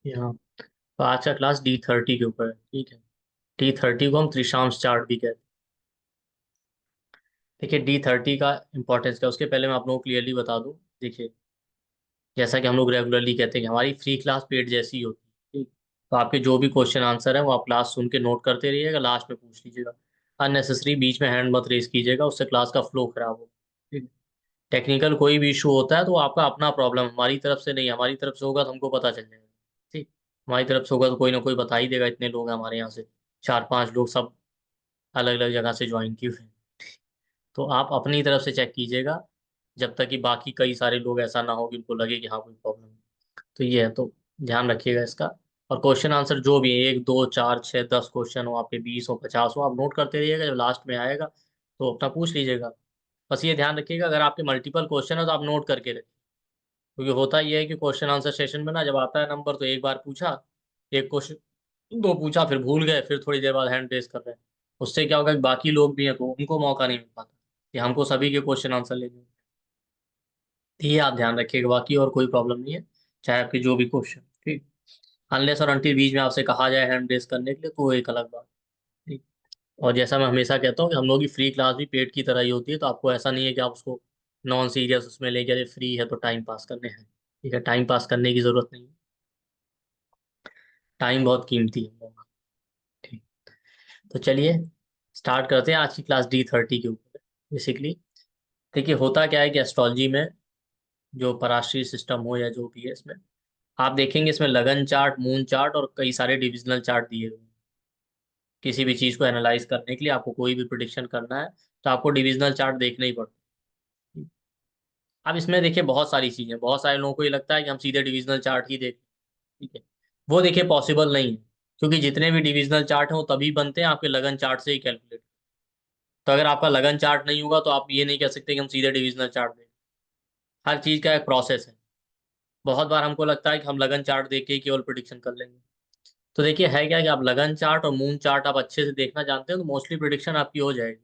यहाँ तो आज का क्लास D30 के ऊपर है। ठीक है। D30 को हम त्रिशांश चार्ट भी कहते हैं। देखिए D30 का इंपॉर्टेंस क्या है, उसके पहले मैं आप लोगों को क्लियरली बता दूं। देखिए, जैसा कि हम लोग रेगुलरली कहते हैं कि हमारी फ्री क्लास पेड जैसी ही होती है। ठीक। तो आपके जो भी क्वेश्चन आंसर है वो आप क्लास सुन के नोट करते रहिएगा, लास्ट में पूछ लीजिएगा। अननेसेसरी बीच में हैंड मत रेस कीजिएगा, उससे क्लास का फ्लो खराब हो। ठीक। टेक्निकल कोई भी इशू होता है तो वो आपका अपना प्रॉब्लम, हमारी तरफ से नहीं। हमारी तरफ से होगा तो हमको पता चल जाएगा। ठीक। हमारी तरफ से होगा तो कोई ना कोई बता ही देगा। इतने लोग हैं हमारे यहाँ से, 4-5 लोग, सब अलग अलग जगह से ज्वाइन किए हुए हैं। तो आप अपनी तरफ से चेक कीजिएगा, जब तक कि बाकी कई सारे लोग ऐसा ना हो कि उनको लगे कि हाँ कोई प्रॉब्लम है। तो ये है, तो ध्यान रखिएगा इसका। और क्वेश्चन आंसर जो भी है, 1 2 4 6 10 क्वेश्चन हो आपके, 20 हो 50 हो, आप नोट करते रहिएगा। जब लास्ट में आएगा तो अपना पूछ लीजिएगा। बस ये ध्यान रखिएगा, अगर आपके मल्टीपल क्वेश्चन है तो आप नोट करके रखिए। क्योंकि होता ये है कि क्वेश्चन आंसर सेशन में ना, जब आता है नंबर तो एक बार पूछा, एक क्वेश्चन दो पूछा, फिर भूल गए, फिर थोड़ी देर बाद हैंड रेस कर रहे हैं। उससे क्या होगा कि बाकी लोग भी हैं तो उनको मौका नहीं मिल पाता कि हमको सभी के क्वेश्चन आंसर लेने हों। तो ये आप ध्यान रखिएगा, बाकी और कोई प्रॉब्लम नहीं है, चाहे आपके जो भी क्वेश्चन। ठीक। अनलेस और अनटिल बीच में आपसे कहा जाए हैंड रेस करने के लिए, तो वो एक अलग बात। ठीक। और जैसा मैं हमेशा कहता हूँ कि हम लोग की फ्री क्लास भी पेड की तरह ही होती है, तो आपको ऐसा नहीं है कि आप उसको नॉन सीरियस उसमें लेके, अरे फ्री है तो टाइम पास करने हैं। ठीक है, टाइम पास करने की जरूरत नहीं है। टाइम बहुत कीमती है हम लोगों का। ठीक। तो चलिए स्टार्ट करते हैं आज की क्लास D30 के ऊपर। बेसिकली देखिए, होता क्या है कि एस्ट्रोलॉजी में, जो पराश्रयी सिस्टम हो या जो भी है, इसमें आप देखेंगे इसमें लगन चार्ट, मून चार्ट और कई सारे डिविजनल चार्ट दिए हुए हैं। किसी भी चीज को एनालाइज करने के लिए, आपको कोई भी प्रिडिक्शन करना है तो आपको डिविजनल चार्ट देखना ही पड़ता है। अब इसमें देखिए बहुत सारी चीजें, बहुत सारे लोगों को ये लगता है कि हम सीधे डिविजनल चार्ट ही देखें। ठीक है। वो देखिए पॉसिबल नहीं है, क्योंकि जितने भी डिविजनल चार्ट हैं वो तभी बनते हैं आपके लगन चार्ट से ही कैलकुलेट। तो अगर आपका लगन चार्ट नहीं होगा तो आप ये नहीं कह सकते कि हम सीधे डिविजनल चार्ट दें। हर चीज का एक प्रोसेस है। बहुत बार हमको लगता है कि हम लगन चार्ट देख के ही केवल प्रिडिक्शन कर लेंगे। तो देखिए है क्या कि आप लगन चार्ट और मून चार्ट आप अच्छे से देखना जानते हैं तो मोस्टली प्रिडिक्शन आपकी हो जाएगी।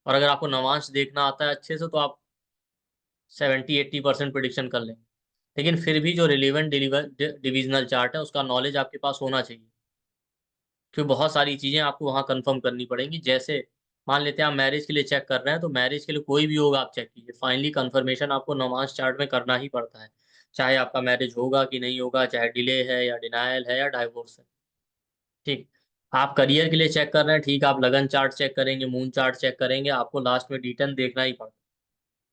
और अगर आपको नवांश देखना आता है अच्छे से तो आप 70-80% प्रिडिक्शन कर लेंगे। लेकिन फिर भी जो रिलेवेंट डिविजनल चार्ट है उसका नॉलेज आपके पास होना चाहिए। क्योंकि बहुत सारी चीजें आपको वहां कंफर्म करनी पड़ेंगी। जैसे मान लेते हैं आप मैरिज के लिए चेक कर रहे हैं, तो मैरिज के लिए कोई भी होगा आप चेक कीजिए, फाइनली कंफर्मेशन आपको नॉमांस चार्ट में करना ही पड़ता है। चाहे आपका मैरिज होगा कि नहीं होगा, चाहे डिले है या डिनायल है या डाइवोर्स है। ठीक। आप करियर के लिए चेक कर रहे हैं, ठीक, आप लगन चार्ट चेक करेंगे, मून चार्ट चेक करेंगे, आपको लास्ट में डिटेल देखना ही पड़ता है।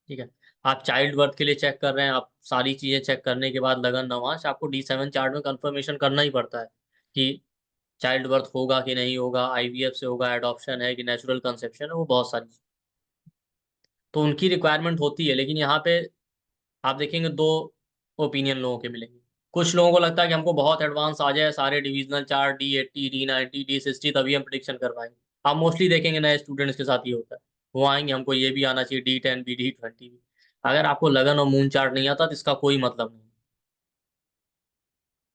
ठीक है। आप चाइल्ड बर्थ के लिए चेक कर रहे हैं, आप सारी चीजें चेक करने के बाद लगन नवांश आपको D7 चार्ट में कंफर्मेशन करना ही पड़ता है कि चाइल्ड बर्थ होगा कि नहीं होगा, IVF से होगा, एडॉप्शन है कि नेचुरल कंसेप्शन है, वो बहुत सारी। तो उनकी रिक्वायरमेंट होती है, लेकिन यहाँ पे आप देखेंगे दो ओपिनियन लोगों के मिलेंगे। कुछ लोगों को लगता है कि हमको बहुत एडवांस आ जाए सारे divisional chart, D80 D90 D60, तभी हम प्रिडिक्शन कर पाएंगे। आप मोस्टली देखेंगे नए स्टूडेंट्स के साथ ये होता है। वो आएंगे, हमको ये भी आना चाहिए, D10 भी D20 भी। अगर आपको लगन और मून चार्ट नहीं आता तो इसका कोई मतलब नहीं।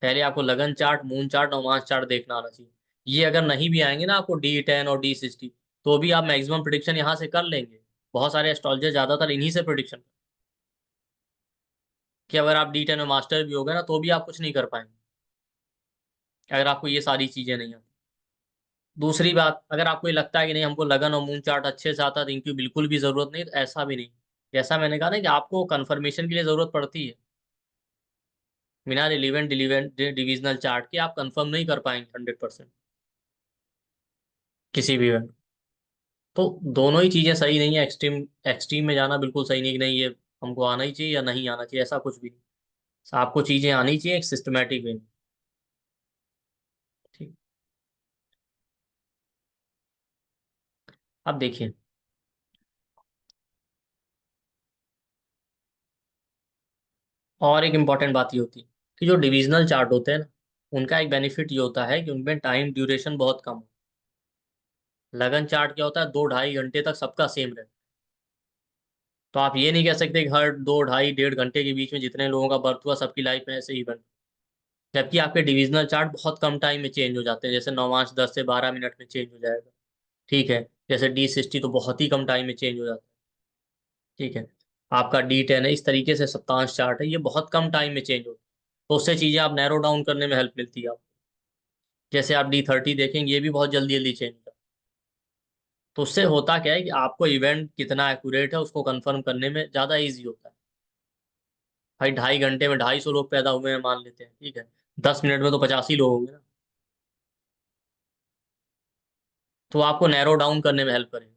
पहले आपको लगन चार्ट, मून चार्ट और मास चार्ट देखना आना चाहिए। ये अगर नहीं भी आएंगे ना आपको D10 और D60, तो भी आप मैक्सिमम प्रिडिक्शन यहाँ से कर लेंगे। बहुत सारे एस्ट्रोलॉजर ज्यादातर इन्हीं से प्रिडिक्शन, कि अगर आप D10 में मास्टर भी हो गए ना तो भी आप कुछ नहीं कर पाएंगे, अगर आपको ये सारी चीजें नहीं आती। दूसरी बात, अगर आपको ये लगता है कि नहीं हमको लगन और मून चार्ट अच्छे से आता है तो इनकी बिल्कुल भी जरूरत नहीं, तो ऐसा भी नहीं। जैसा मैंने कहा ना कि आपको कंफर्मेशन के लिए जरूरत पड़ती है। बिना रिलीवेंट डिविजनल चार्ट के आप कंफर्म नहीं कर पाएंगे 100% किसी भी इवेंट। तो दोनों ही चीजें सही नहीं है। एक्सट्रीम एक्सट्रीम में जाना बिल्कुल सही नहीं कि नहीं ये हमको आना ही चाहिए या नहीं आना चाहिए, ऐसा कुछ भी नहीं। आपको चीजें आनी चाहिए एक सिस्टमेटिक वे में। ठीक। अब देखिए, और एक इम्पॉर्टेंट बात ये होती है कि जो डिविजनल चार्ट होते हैं ना, उनका एक बेनिफिट ये होता है कि उनमें टाइम ड्यूरेशन बहुत कम हो। लगन चार्ट क्या होता है, 2-2.5 घंटे तक सबका सेम रहता है। तो आप ये नहीं कह सकते कि हर 2-2.5 1.5 घंटे के बीच में जितने लोगों का बर्थ हुआ सबकी लाइफ में ऐसे ही बन। जबकि आपके डिविजनल चार्ट बहुत कम टाइम में चेंज हो जाते हैं, जैसे नौमांश 10 से 12 मिनट में चेंज हो जाएगा। ठीक है। जैसे D60 तो बहुत ही कम टाइम में चेंज हो जाता है। ठीक है। आपका D10 है, इस तरीके से सप्तांश चार्ट है, ये बहुत कम टाइम में चेंज होता है। तो उससे चीजें आप नैरो डाउन करने में हेल्प मिलती है आपको। जैसे आप D30 देखेंगे, ये भी बहुत जल्दी जल्दी चेंज होता है। तो उससे होता क्या है कि आपको इवेंट कितना एक्यूरेट है उसको कंफर्म करने में ज्यादा इजी होता है। भाई 2.5 घंटे में 250 लोग पैदा हुए हैं मान लेते हैं, ठीक है, 10 मिनट में तो 85 लोग होंगे ना। तो आपको नैरो डाउन करने में हेल्प करेगा।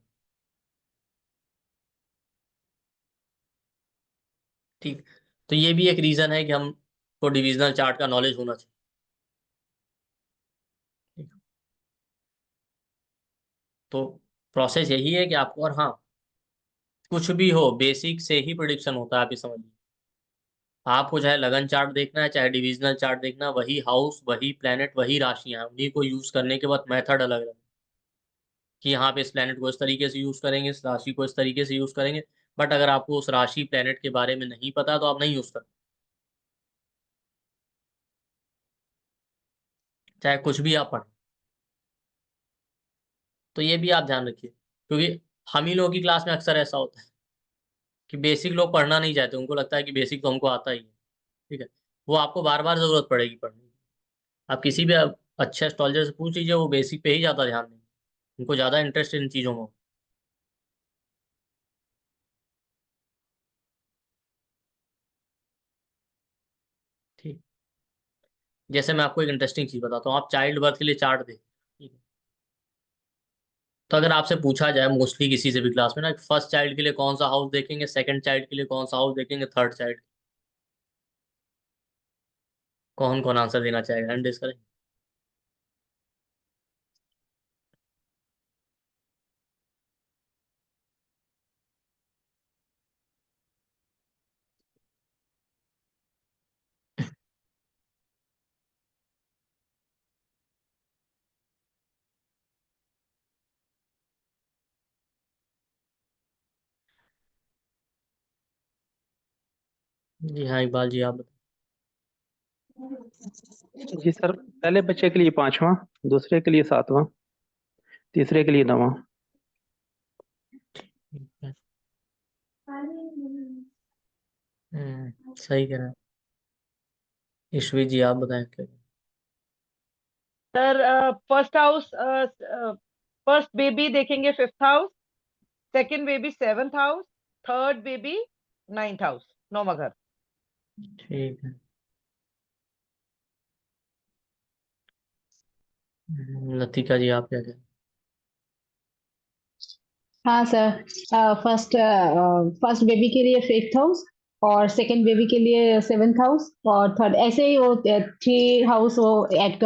ठीक। तो ये भी एक रीजन है कि हमको डिविजनल चार्ट का नॉलेज होना चाहिए। ठीक। तो प्रोसेस यही है कि आपको, और हाँ, कुछ भी हो बेसिक से ही प्रिडिक्शन होता है, आप ये समझिए। आपको चाहे लगन चार्ट देखना है, चाहे डिविजनल चार्ट देखना है, वही हाउस, वही प्लेनेट, वही राशियां, उन्हीं को यूज करने के बाद मेथड अलग अलग, कि यहाँ पे इस प्लेनेट को इस तरीके से यूज करेंगे, इस राशि को इस तरीके से यूज करेंगे। बट अगर आपको उस राशि प्लेनेट के बारे में नहीं पता तो आप नहीं यूज कर, चाहे कुछ भी आप पढ़ें। तो ये भी आप ध्यान रखिए, क्योंकि हम ही लोगों की क्लास में अक्सर ऐसा होता है कि बेसिक लोग पढ़ना नहीं चाहते, उनको लगता है कि बेसिक तो हमको आता ही है। ठीक है। वो आपको बार बार जरूरत पड़ेगी पढ़ने की। आप किसी भी अच्छे एस्ट्रोलॉजर से पूछ लीजिए, वो बेसिक पे ही ज्यादा ध्यान देंगे, उनको ज्यादा इंटरेस्ट इन चीजों में हो। ठीक। जैसे मैं आपको एक इंटरेस्टिंग चीज बताता हूँ, आप चाइल्ड बर्थ के लिए चार्ट दें, ठीक है। तो अगर आपसे पूछा जाए मोस्टली किसी से भी क्लास में ना, फर्स्ट चाइल्ड के लिए कौन सा हाउस देखेंगे, सेकंड चाइल्ड के लिए कौन सा हाउस देखेंगे, थर्ड चाइल्ड, कौन कौन आंसर देना चाहेगा, हैंड रेज करें। जी हाँ, इकबाल जी आप बताएं। जी सर, पहले बच्चे के लिए पांचवा, दूसरे के लिए सातवां, तीसरे के लिए नवां। ठीक है। सही कह रहे हैं। ईश्वी जी आप बताएं क्या। Sir first house, first baby देखेंगे fifth house, second baby seventh house, third baby ninth house, नौवा घर। ठीक है। लतिका जी आप क्या कहें। हाँ सर, फर्स्ट फर्स्ट बेबी के लिए फिफ्थ हाउस, और सेकंड बेबी के लिए सेवेंथ हाउस, और थर्ड ऐसे ही वो थ्री हाउस वो ऐड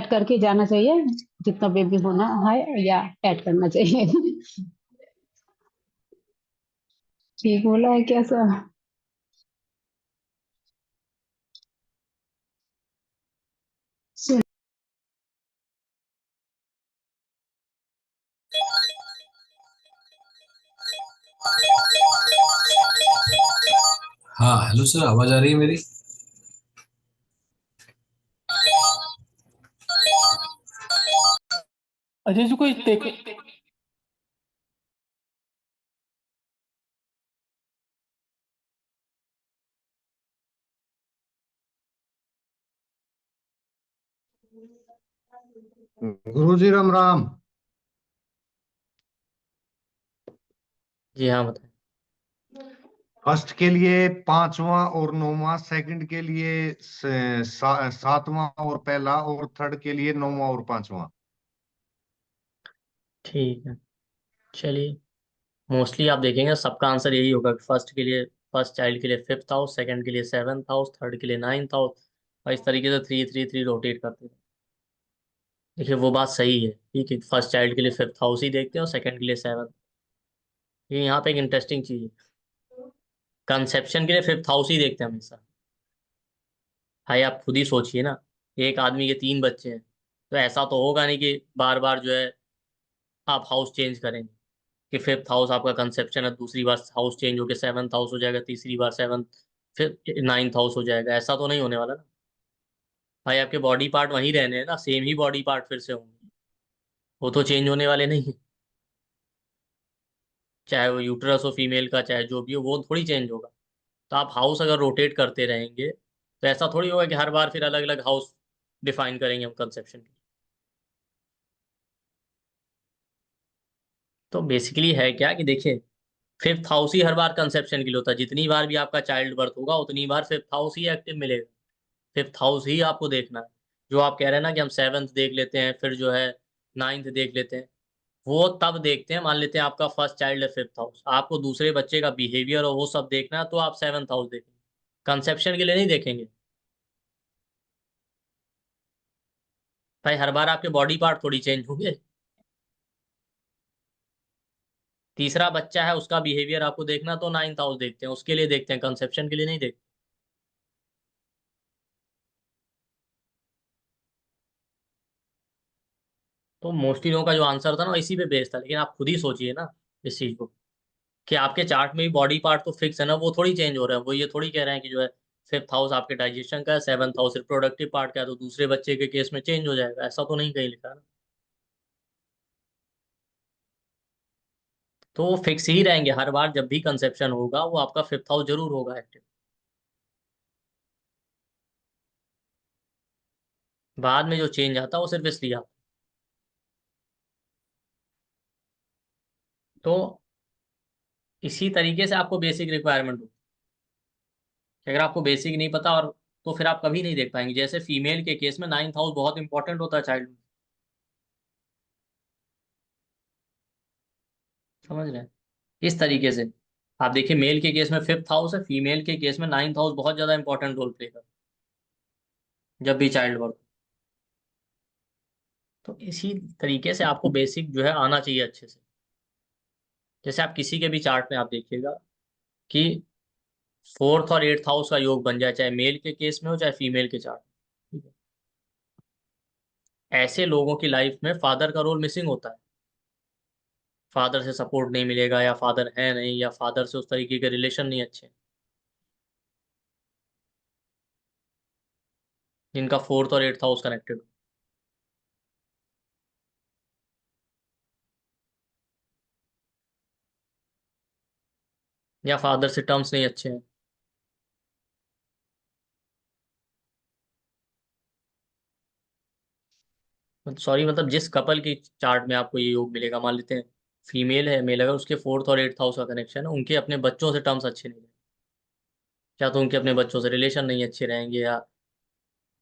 करके जाना चाहिए, जितना बेबी होना है या ऐड करना चाहिए। ठीक बोला है क्या सर? हाँ हेलो सर, आवाज आ रही है मेरी? अजय जी कोई टेक गुरुजी राम राम। जी हाँ बताएं। फर्स्ट के लिए पांचवा और नौवां, सेकंड के लिए सातवां और पहला, और थर्ड के लिए नौवां और पांचवा। ठीक है। चलिए, मोस्टली आप देखेंगे सबका आंसर यही होगा कि फर्स्ट के लिए, फर्स्ट चाइल्ड के लिए फिफ्थ हाउस, सेकंड के लिए सेवन्थ हाउस, थर्ड के लिए नाइन्थ हाउस, और इस तरीके से 3 3 3 रोटेट करते हैं। देखिए वो बात सही है, ठीक है, फर्स्ट चाइल्ड के लिए फिफ्थ हाउस ही देखते हैं और सेकंड के लिए सेवन्थ। ये यहाँ पे एक इंटरेस्टिंग चीज है, कंसेप्शन के लिए फिफ्थ हाउस ही देखते हैं हमेशा। भाई आप खुद ही सोचिए ना, एक आदमी के 3 बच्चे हैं, तो ऐसा तो होगा नहीं कि बार बार जो है आप हाउस चेंज करेंगे, कि फिफ्थ हाउस आपका कंसेप्शन है, दूसरी बार हाउस चेंज होकर सेवन्थ हाउस हो जाएगा, तीसरी बार सेवन्थ, फिर नाइन्थ हाउस हो जाएगा, ऐसा तो नहीं होने वाला ना। भाई आपके बॉडी पार्ट वहीं रहने हैं ना, सेम ही बॉडी पार्ट फिर से होंगे, वो तो चेंज होने वाले नहीं है। चाहे वो यूटरस हो फीमेल का, चाहे जो भी हो, वो थोड़ी चेंज होगा। तो आप हाउस अगर रोटेट करते रहेंगे तो ऐसा थोड़ी होगा कि हर बार फिर अलग अलग हाउस डिफाइन करेंगे हम कंसेप्शन की। तो बेसिकली है क्या कि देखिए, फिफ्थ हाउस ही हर बार कंसेप्शन के लिए होता है। जितनी बार भी आपका चाइल्ड बर्थ होगा उतनी बार फिफ्थ हाउस ही एक्टिव मिलेगा। फिफ्थ हाउस ही आपको देखना है। जो आप कह रहे हैं ना कि हम सेवन्थ देख लेते हैं, फिर जो है नाइन्थ देख लेते हैं, वो तब देखते हैं। मान लेते हैं आपका फर्स्ट चाइल्ड है फिफ्थ हाउस, आपको दूसरे बच्चे का बिहेवियर और वो सब देखना है, तो आप सेवन्थ हाउस देखेंगे, कंसेप्शन के लिए नहीं देखेंगे। भाई हर बार आपके बॉडी पार्ट थोड़ी चेंज होंगे। तीसरा बच्चा है, उसका बिहेवियर आपको देखना, तो नाइन्थ हाउस देखते हैं, उसके लिए देखते हैं, कंसेप्शन के लिए नहीं देखते। तो मोस्टली लोगों का जो आंसर था ना इसी पे बेस्ड था, लेकिन आप खुद ही सोचिए ना इस चीज को, कि आपके चार्ट में भी बॉडी पार्ट तो फिक्स है ना, वो थोड़ी चेंज हो रहा है। वो ये थोड़ी कह रहे हैं कि जो है फिफ्थ हाउस आपके डाइजेशन का है, सेवन्थ हाउस रिप्रोडक्टिव पार्ट का है, तो दूसरे बच्चे के केस में चेंज हो जाएगा। ऐसा तो नहीं कहीं लिखा है ना। तो वो फिक्स ही रहेंगे हर बार, जब भी कंसेप्शन होगा वो आपका फिफ्थ हाउस जरूर होगा एक्टिव। बाद में जो चेंज आता है वो सिर्फ इसलिए आता है। तो इसी तरीके से आपको बेसिक रिक्वायरमेंट होती है कि अगर आपको बेसिक नहीं पता और, तो फिर आप कभी नहीं देख पाएंगे। जैसे फीमेल के केस में नाइन्थ हाउस बहुत इंपॉर्टेंट होता है चाइल्ड में, समझ रहे हैं? इस तरीके से आप देखिए, मेल के केस में फिफ्थ हाउस है, फीमेल के केस में नाइन्थ हाउस बहुत ज्यादा इंपॉर्टेंट रोल प्ले करता है जब भी चाइल्ड बर्थ। तो इसी तरीके से आपको बेसिक जो है आना चाहिए अच्छे से। जैसे आप किसी के भी चार्ट में आप देखिएगा कि फोर्थ और एट्थ हाउस का योग बन जाए, चाहे मेल के केस में हो चाहे फीमेल के चार्ट में, ठीक है? ऐसे लोगों की लाइफ में फादर का रोल मिसिंग होता है। फादर से सपोर्ट नहीं मिलेगा, या फादर है नहीं, या फादर से उस तरीके के रिलेशन नहीं अच्छे हैं, जिनका फोर्थ और एट्थ हाउस कनेक्टेड हो। या फादर से टर्म्स नहीं अच्छे हैं। सॉरी, मतलब जिस कपल की चार्ट में आपको ये योग मिलेगा, मान लेते हैं फीमेल है मेल, अगर उसके फोर्थ और एट्थ हाउस का कनेक्शन है, उनके अपने बच्चों से टर्म्स अच्छे नहीं रहेंगे। या तो उनके अपने बच्चों से रिलेशन नहीं अच्छे रहेंगे, या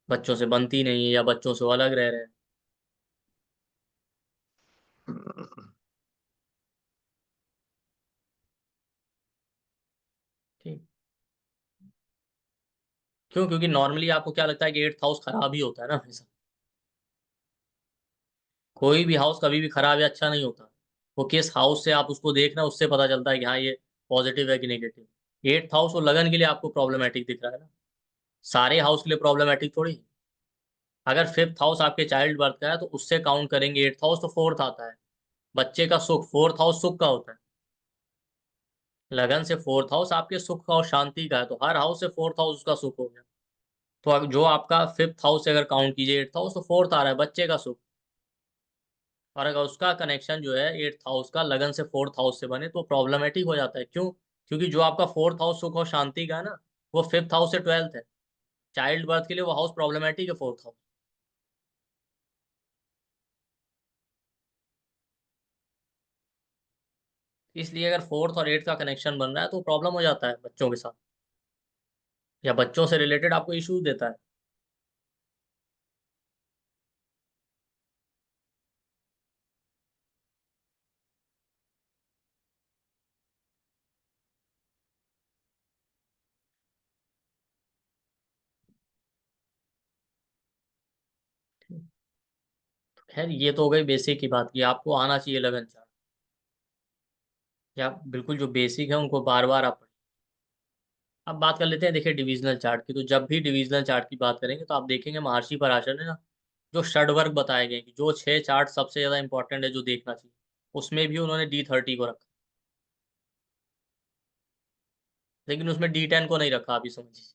बच्चों से बनती नहीं है, या बच्चों से वो अलग रह रहे हैं। ठीक। क्यों? क्योंकि नॉर्मली आपको क्या लगता है कि एट्थ हाउस खराब ही होता है ना हमेशा। कोई भी हाउस कभी भी खराब या अच्छा नहीं होता। वो किस हाउस से आप उसको देख रहे हैं उससे पता चलता है कि हाँ ये पॉजिटिव है कि नेगेटिव। एट्थ हाउस वो लगन के लिए आपको प्रॉब्लमेटिक दिख रहा है ना, सारे हाउस के लिए प्रॉब्लमेटिक थोड़ी है। अगर फिफ्थ हाउस आपके चाइल्ड बर्थ का है तो उससे काउंट करेंगे एट्थ हाउस, तो फोर्थ आता है। बच्चे का सुख, फोर्थ हाउस सुख का होता है। लगन से फोर्थ हाउस आपके सुख का और शांति का है, तो हर हाउस से फोर्थ हाउस उसका सुख हो गया। तो जो आपका फिफ्थ हाउस से अगर काउंट कीजिए एट्थ हाउस, तो फोर्थ आ रहा है बच्चे का सुख। और अगर उसका कनेक्शन जो है एट्थ हाउस का लगन से फोर्थ हाउस से बने, तो प्रॉब्लमेटिक हो जाता है। क्यों? क्योंकि जो आपका फोर्थ हाउस सुख और शांति का है ना, वो फिफ्थ हाउस से ट्वेल्थ है। चाइल्ड बर्थ के लिए वो हाउस प्रॉब्लमेटिक है, फोर्थ हाउस। इसलिए अगर फोर्थ और एट्थ का कनेक्शन बन रहा है तो प्रॉब्लम हो जाता है बच्चों के साथ, या बच्चों से रिलेटेड आपको इश्यूज देता है। खैर ये तो हो गई बेसिक की बात, की आपको आना चाहिए लगन चार्ट। या बिल्कुल जो बेसिक है उनको बार बार आप पढ़िए। अब बात कर लेते हैं देखिए डिविजनल चार्ट की। तो जब भी डिविजनल चार्ट की बात करेंगे तो आप देखेंगे महर्षि पराशर ने ना जो षडवर्ग बताए गए कि जो 6 चार्ट सबसे ज्यादा इंपॉर्टेंट है जो देखना चाहिए, उसमें भी उन्होंने D30 को रखा, लेकिन उसमें D10 को नहीं रखा, अभी समझिए।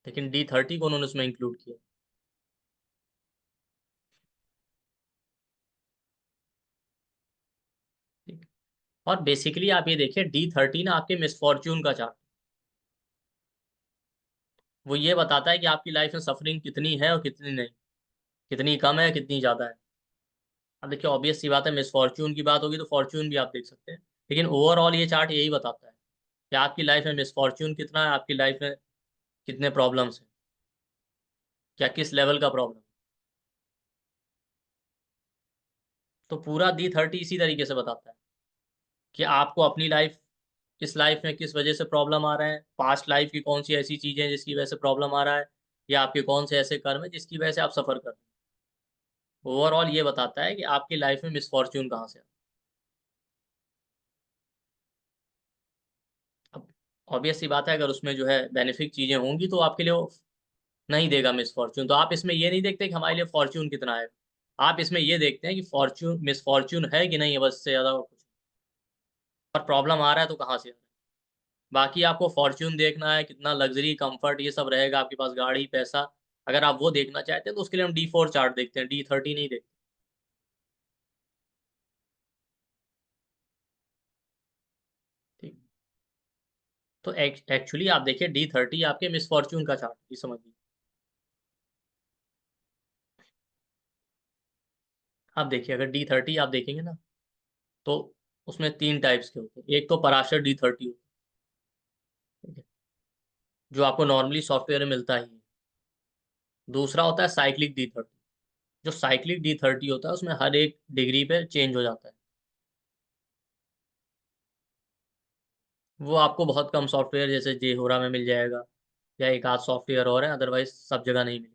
लेकिन D30 को उन्होंने उसमें इंक्लूड किया। ठीक। और बेसिकली आप ये देखिए D30 ना आपके मिसफॉर्च्यून का चार्ट। वो ये बताता है कि आपकी लाइफ में सफरिंग कितनी है और कितनी नहीं, कितनी कम है कितनी ज़्यादा है। अब देखिए ऑब्वियस सी बात है, मिसफॉर्च्यून की बात होगी तो फॉर्च्यून भी आप देख सकते हैं, लेकिन ओवरऑल ये चार्ट यही बताता है कि आपकी लाइफ में मिसफॉर्च्यून कितना है, आपकी लाइफ में कितने प्रॉब्लम्स हैं, क्या किस लेवल का प्रॉब्लम। तो पूरा D30 इसी तरीके से बताता है कि आपको अपनी लाइफ, इस लाइफ में किस वजह से प्रॉब्लम आ रहे हैं, पास्ट लाइफ की कौन सी ऐसी चीज़ें हैं जिसकी वजह से प्रॉब्लम आ रहा है, या आपके कौन से ऐसे कर्म है जिसकी वजह से आप सफ़र कर रहे हैं। ओवरऑल ये बताता है कि आपकी लाइफ में मिसफॉर्च्यून कहाँ से है। अब ऑब्वियस सी बात है, अगर उसमें जो है बेनिफिक चीज़ें होंगी तो आपके लिए वो नहीं देगा मिसफॉर्च्यून। तो आप इसमें ये नहीं देखते कि हमारे लिए फॉर्च्यून कितना है, आप इसमें ये देखते हैं कि फॉर्च्यून मिसफॉर्च्यून है कि नहीं है, बस इससे ज़्यादा और कुछ नहीं। और प्रॉब्लम आ रहा है तो कहाँ से आ रहा है। बाकी आपको फॉर्च्यून देखना है, कितना लग्ज़री, कम्फ़र्ट ये सब रहेगा आपके पास, गाड़ी, पैसा, अगर आप वो देखना चाहते हैं तो उसके लिए हम D4 चार्ट देखते हैं, D30 नहीं देखते। ठीक। तो एक्चुअली आप देखिए D30 आपके मिसफॉर्च्यून का चार्ट, ये समझिए। आप देखिए अगर D30 आप देखेंगे ना, तो उसमें 3 टाइप्स के होते हैं। एक तो पराशर D30 होता है, ठीक है, जो आपको नॉर्मली सॉफ्टवेयर में मिलता ही है। दूसरा होता है साइक्लिक D30। जो साइक्लिक D30 होता है उसमें हर एक डिग्री पे चेंज हो जाता है। वो आपको बहुत कम सॉफ्टवेयर जैसे जेहोरा में मिल जाएगा, या एक आध सॉफ्टवेयर और है, अदरवाइज सब जगह नहीं मिलेगा।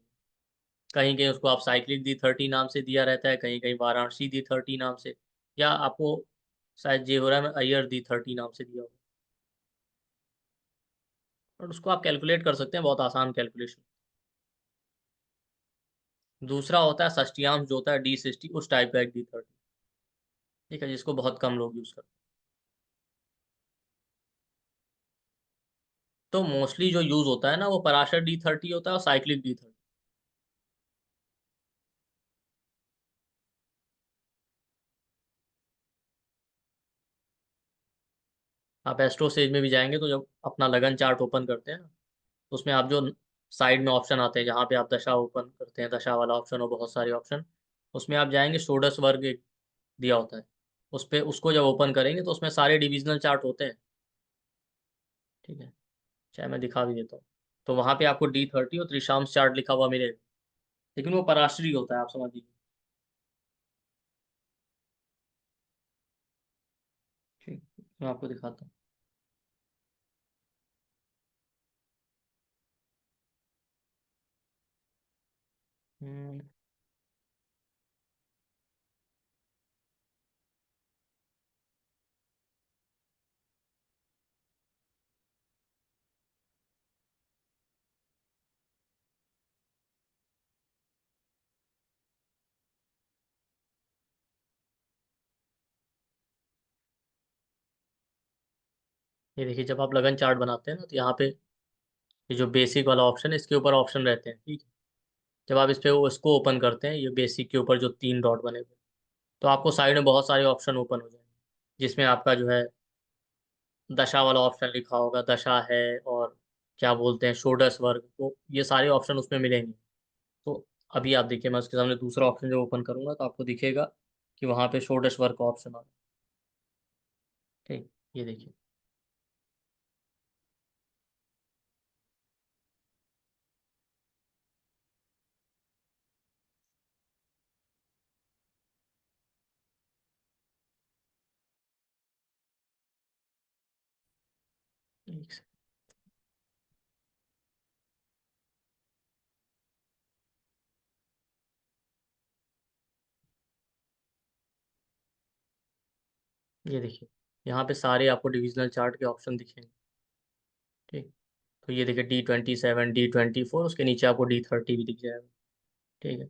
कहीं कहीं उसको आप साइक्लिक D30 नाम से दिया रहता है, कहीं कहीं वाराणसी D30 नाम से, या आपको शायद जेहोरा में अय्यर D30 नाम से दिया होगा। और उसको आप कैलकुलेट कर सकते हैं, बहुत आसान कैलकुलेशन। दूसरा होता है षष्टियांश, जो होता है D60, उस टाइप का एक D30, ठीक है, जिसको बहुत कम लोग यूज़ करते हैं। तो मोस्टली जो यूज़ होता है ना, वो पराशर D30 होता है और साइक्लिक D30। आप एस्ट्रो सेज में भी जाएंगे तो जब अपना लगन चार्ट ओपन करते हैं ना, तो उसमें आप जो साइड में ऑप्शन आते हैं जहाँ पे आप दशा ओपन करते हैं, दशा वाला ऑप्शन और बहुत सारे ऑप्शन, उसमें आप जाएंगे, षोडश वर्ग एक दिया होता है, उस पे उसको जब ओपन करेंगे तो उसमें सारे डिविजनल चार्ट होते हैं, ठीक है, चाहे मैं दिखा भी देता हूँ। तो वहाँ पे आपको D30 और त्रिशांश चार्ट लिखा हुआ मिलेगा, लेकिन वो पराशरी होता है, आप समझ लीजिए। ठीक, मैं आपको दिखाता हूँ। हम्म, ये देखिए जब आप लगन चार्ट बनाते हैं ना, तो यहाँ पे ये जो बेसिक वाला ऑप्शन है, इसके ऊपर ऑप्शन रहते हैं, ठीक है। जब आप इस पे इसको ओपन करते हैं, ये बेसिक के ऊपर जो 3 डॉट बने हुए हैं, तो आपको साइड में बहुत सारे ऑप्शन ओपन हो जाएंगे, जिसमें आपका जो है दशा वाला ऑप्शन लिखा होगा, दशा है, और क्या बोलते हैं षोडश वर्ग, तो ये सारे ऑप्शन उसमें मिलेंगे। तो अभी आप देखिए, मैं उसके सामने दूसरा ऑप्शन जब ओपन करूंगा तो आपको दिखेगा कि वहाँ पे षोडश वर्ग का ऑप्शन आ रहा है, ठीक, ये देखिए। एक सेकंड। ये देखिए यहाँ पे सारे आपको डिविजनल चार्ट के ऑप्शन दिखेंगे, ठीक। तो ये देखिए D27, D24, उसके नीचे आपको D30 भी दिख जाएगा, ठीक है।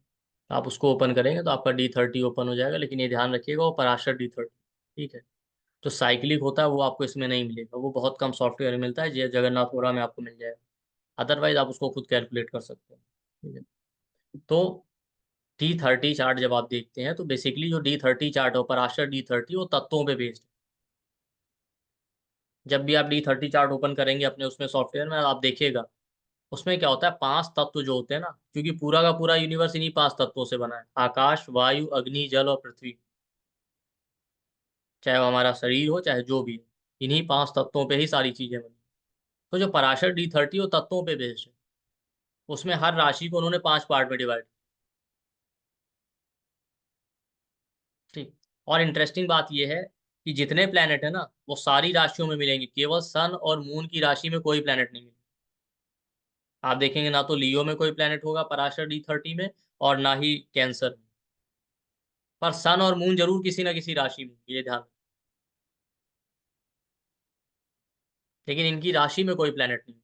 आप उसको ओपन करेंगे तो आपका D30 ओपन हो जाएगा, लेकिन ये ध्यान रखिएगा वो पराशर D30, ठीक है। जो साइक्लिक होता है वो आपको इसमें नहीं मिलेगा, वो बहुत कम सॉफ्टवेयर में मिलता है, जगन्नाथपुरा में आपको मिल जाएगा, अदरवाइज आप उसको खुद कैलकुलेट कर सकते हैं, ठीक है। तो D30 चार्ट जब आप देखते हैं तो बेसिकली जो D30 चार्ट है, वो पराशर D30, वो तत्वों पे बेस्ड है। जब भी आप D30 चार्ट ओपन करेंगे अपने उसमें सॉफ्टवेयर में, आप देखिएगा उसमें क्या होता है, 5 तत्व जो होते हैं ना, क्योंकि पूरा का पूरा यूनिवर्स इन्हीं 5 तत्वों से बना है, आकाश, वायु, अग्नि, जल और पृथ्वी। चाहे वो हमारा शरीर हो, चाहे जो भी हो, इन्हीं 5 तत्वों पे ही सारी चीजें बनी। तो जो पराशर D30 वो तत्वों पे बेस्ड है। उसमें हर राशि को उन्होंने 5 पार्ट में डिवाइड। ठीक। और इंटरेस्टिंग बात यह है कि जितने प्लैनेट है ना, वो सारी राशियों में मिलेंगे, केवल सन और मून की राशि में कोई प्लैनेट नहीं मिलेगा। आप देखेंगे ना तो लियो में कोई प्लैनेट होगा पराशर D30 में, और ना ही कैंसर में। पर सन और मून जरूर किसी ना किसी राशि में, ये ध्यान। लेकिन इनकी राशि में कोई प्लैनेट नहीं।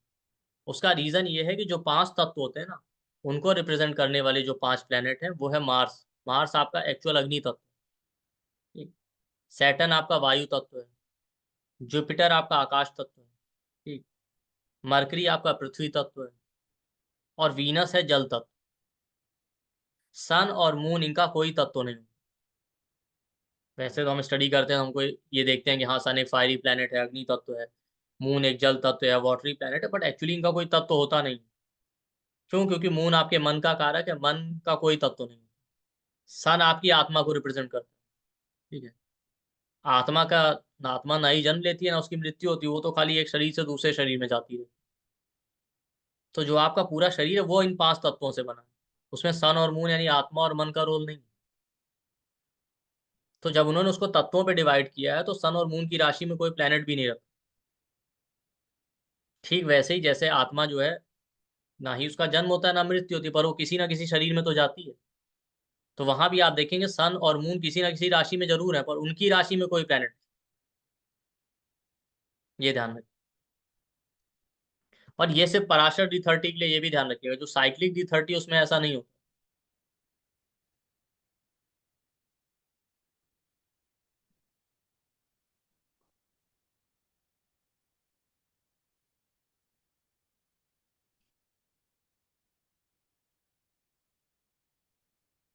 उसका रीजन ये है कि जो 5 तत्व होते हैं ना, उनको रिप्रेजेंट करने वाले जो 5 प्लैनेट हैं वो है मार्स। मार्स आपका एक्चुअल अग्नि तत्व। ठीक। सैटर्न आपका वायु तत्व है। जुपिटर आपका आकाश तत्व है। ठीक। मरकरी आपका पृथ्वी तत्व है। और वीनस है जल तत्व। सन और मून इनका कोई तत्व नहीं। वैसे तो हम स्टडी करते हैं, हमको ये देखते हैं कि हाँ सन एक फायरी प्लैनेट है, अग्नि तत्व है, मून एक जल तत्व है, वाटरी प्लैनेट है, बट एक्चुअली इनका कोई तत्व होता नहीं। क्यों? क्योंकि मून आपके मन का कारक है, मन का कोई तत्व नहीं। सन आपकी आत्मा को रिप्रेजेंट करता है। ठीक है। आत्मा का, ना आत्मा ना ही जन्म लेती है ना उसकी मृत्यु होती है, वो तो खाली एक शरीर से दूसरे शरीर में जाती है। तो जो आपका पूरा शरीर है वो इन 5 तत्वों से बना है। उसमें सन और मून यानी आत्मा और मन का रोल नहीं। तो जब उन्होंने उसको तत्वों पे डिवाइड किया है तो सन और मून की राशि में कोई प्लेनेट भी नहीं रखा। ठीक वैसे ही जैसे आत्मा जो है, ना ही उसका जन्म होता है ना मृत्यु होती है, पर वो किसी ना किसी शरीर में तो जाती है। तो वहां भी आप देखेंगे सन और मून किसी ना किसी राशि में जरूर है, पर उनकी राशि में कोई प्लेनेट। ये ध्यान रखें। और ये सिर्फ पराशर D30 के लिए, ये भी ध्यान रखिएगा जो साइक्लिक D30 उसमें ऐसा नहीं होता।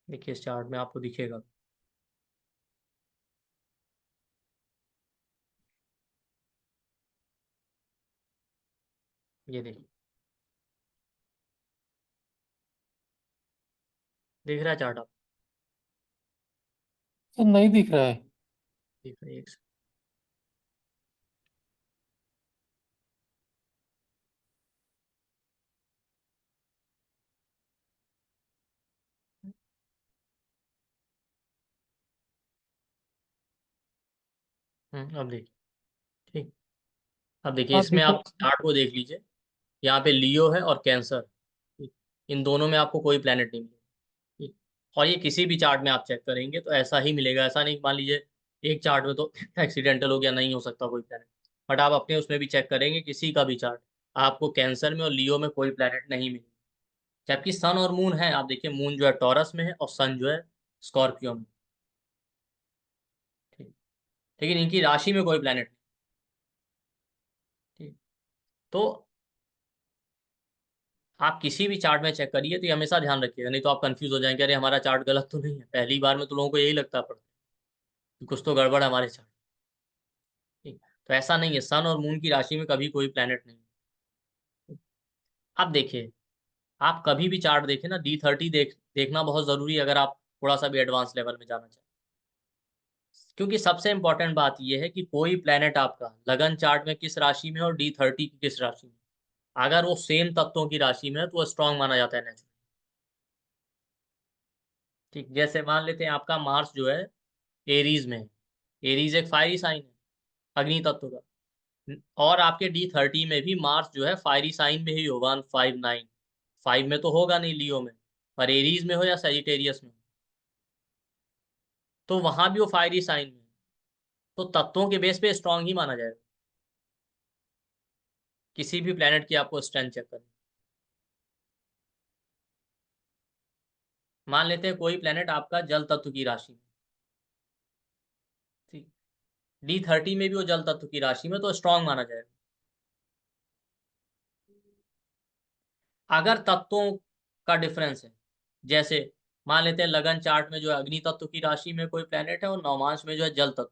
देखिए इस चार्ट में आपको दिखेगा। ये देखिए, दिख रहा है चार्ट आप? तो नहीं दिख रहा है। दिख रहा है एक अब देखिए। ठीक। अब देखिए हाँ इसमें दिख आप रहा। चार्ट को देख लीजिए। यहाँ पे लियो है और कैंसर। ठीक। इन दोनों में आपको कोई प्लेनेट नहीं मिलेगा। ठीक। और ये किसी भी चार्ट में आप चेक करेंगे तो ऐसा ही मिलेगा। ऐसा नहीं मान लीजिए एक चार्ट में तो एक्सीडेंटल हो गया, नहीं हो सकता कोई प्लेनेट। बट आप अपने उसमें भी चेक करेंगे किसी का भी चार्ट, आपको कैंसर में और लियो में कोई प्लेनेट नहीं मिलेगा। जबकि सन और मून है, आप देखिए मून जो है टॉरस में है और सन जो है स्कॉर्पियो में। ठीक। लेकिन इनकी राशि में कोई प्लेनेट नहीं। ठीक। तो आप किसी भी चार्ट में चेक करिए तो ये हमेशा ध्यान रखिएगा, नहीं तो आप कंफ्यूज हो जाएंगे, अरे हमारा चार्ट गलत तो नहीं है। पहली बार में तो लोगों को यही लगता पड़ता है कि कुछ तो गड़बड़ है हमारे चार्ट। ठीक। तो ऐसा नहीं है, सन और मून की राशि में कभी कोई प्लेनेट नहीं है। अब देखिए, आप कभी भी चार्ट देखें ना, D30 देखना बहुत जरूरी है अगर आप थोड़ा सा भी एडवांस लेवल में जाना चाहें। क्योंकि सबसे इंपॉर्टेंट बात यह है कि कोई प्लेनेट आपका लगन चार्ट में किस राशि में है और D30 की किस राशि में। अगर वो सेम तत्वों की राशि में है तो वो स्ट्रांग माना जाता है नेचुरल। ठीक। जैसे मान लेते हैं आपका मार्स जो है एरीज में है। एरीज एक फायरी साइन है, अग्नि तत्व का। और आपके D30 में भी मार्स जो है फायरी साइन में ही हो, 159। 5 में तो होगा नहीं लियो में, पर एरीज में हो या सेजिटेरियस में हो, तो वहां भी वो फायरी साइन में है। तो तत्वों के बेस पे स्ट्रांग ही माना जाएगा। किसी भी प्लेनेट की आपको स्ट्रेंथ चेक करनी। मान लेते हैं कोई प्लेनेट आपका जल तत्व की राशि में। ठीक। D30 में भी वो जल तत्व की राशि में, तो स्ट्रांग माना जाएगा। अगर तत्वों का डिफरेंस है, जैसे मान लेते हैं लगन चार्ट में जो है अग्नि तत्व की राशि में कोई प्लेनेट है और नवमांश में जो है जल तत्व,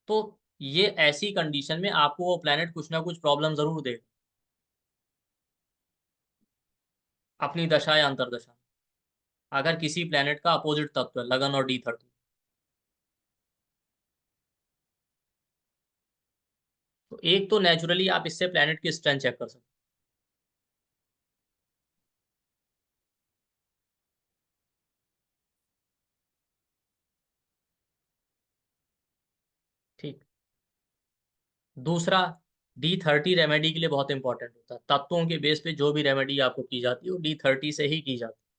तो ये ऐसी कंडीशन में आपको वो प्लेनेट कुछ ना कुछ प्रॉब्लम जरूर देगा। अपनी दशा या अंतरदशा, अगर किसी प्लेनेट का अपोजिट तत्व है, लगन और D30, तो एक तो नेचुरली आप इससे प्लेनेट की स्ट्रेंथ चेक कर सकते हैं। ठीक। दूसरा, D30 रेमेडी के लिए बहुत इंपॉर्टेंट होता है। तत्वों के बेस पे जो भी रेमेडी आपको की जाती है वो D30 से ही की जाती है।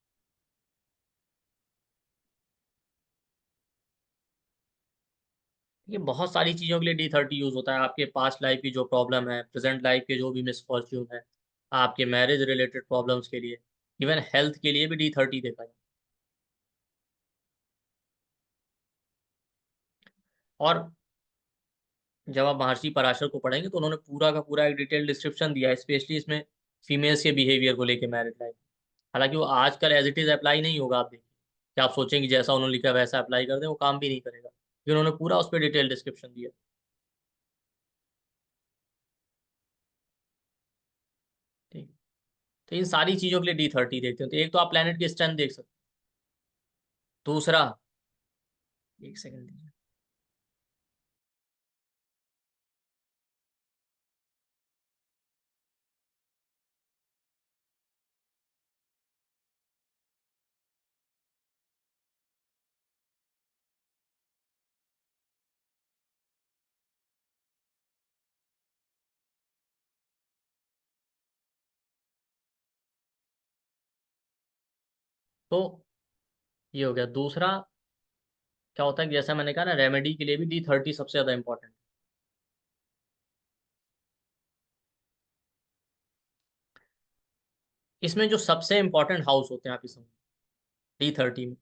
ये बहुत सारी चीज़ों के लिए D30 यूज होता है। आपके पास्ट लाइफ की जो प्रॉब्लम है, प्रेजेंट लाइफ के जो भी मिसफॉर्च्यून है, आपके मैरिज रिलेटेड प्रॉब्लम्स के लिए, इवन हेल्थ के लिए भी D30 देखा जाए। और जब आप महर्षि पराशर को पढ़ेंगे तो उन्होंने पूरा का पूरा एक डिटेल डिस्क्रिप्शन दिया है, स्पेशली इसमें फीमेल्स के बिहेवियर को लेके मैरिज लाइफ। हालांकि वो आजकल एज इट इज अप्लाई नहीं होगा। आप देखिए कि आप सोचेंगे जैसा उन्होंने लिखा है वैसा अप्लाई कर दें, वो काम भी नहीं करेगा, क्योंकि उन्होंने पूरा उस पर डिटेल डिस्क्रिप्शन दिया। ठीक। तो इन सारी चीज़ों के लिए D30 देखते हैं। तो एक तो आप प्लेनेट की स्ट्रेंथ देख सकते हैं। दूसरा, एक सेकंड दीजिए। तो ये हो गया। दूसरा क्या होता है कि जैसा मैंने कहा ना, रेमेडी के लिए भी D30 सबसे ज्यादा इंपॉर्टेंट। इसमें जो सबसे इंपॉर्टेंट हाउस होते हैं आप इसमें D30 में,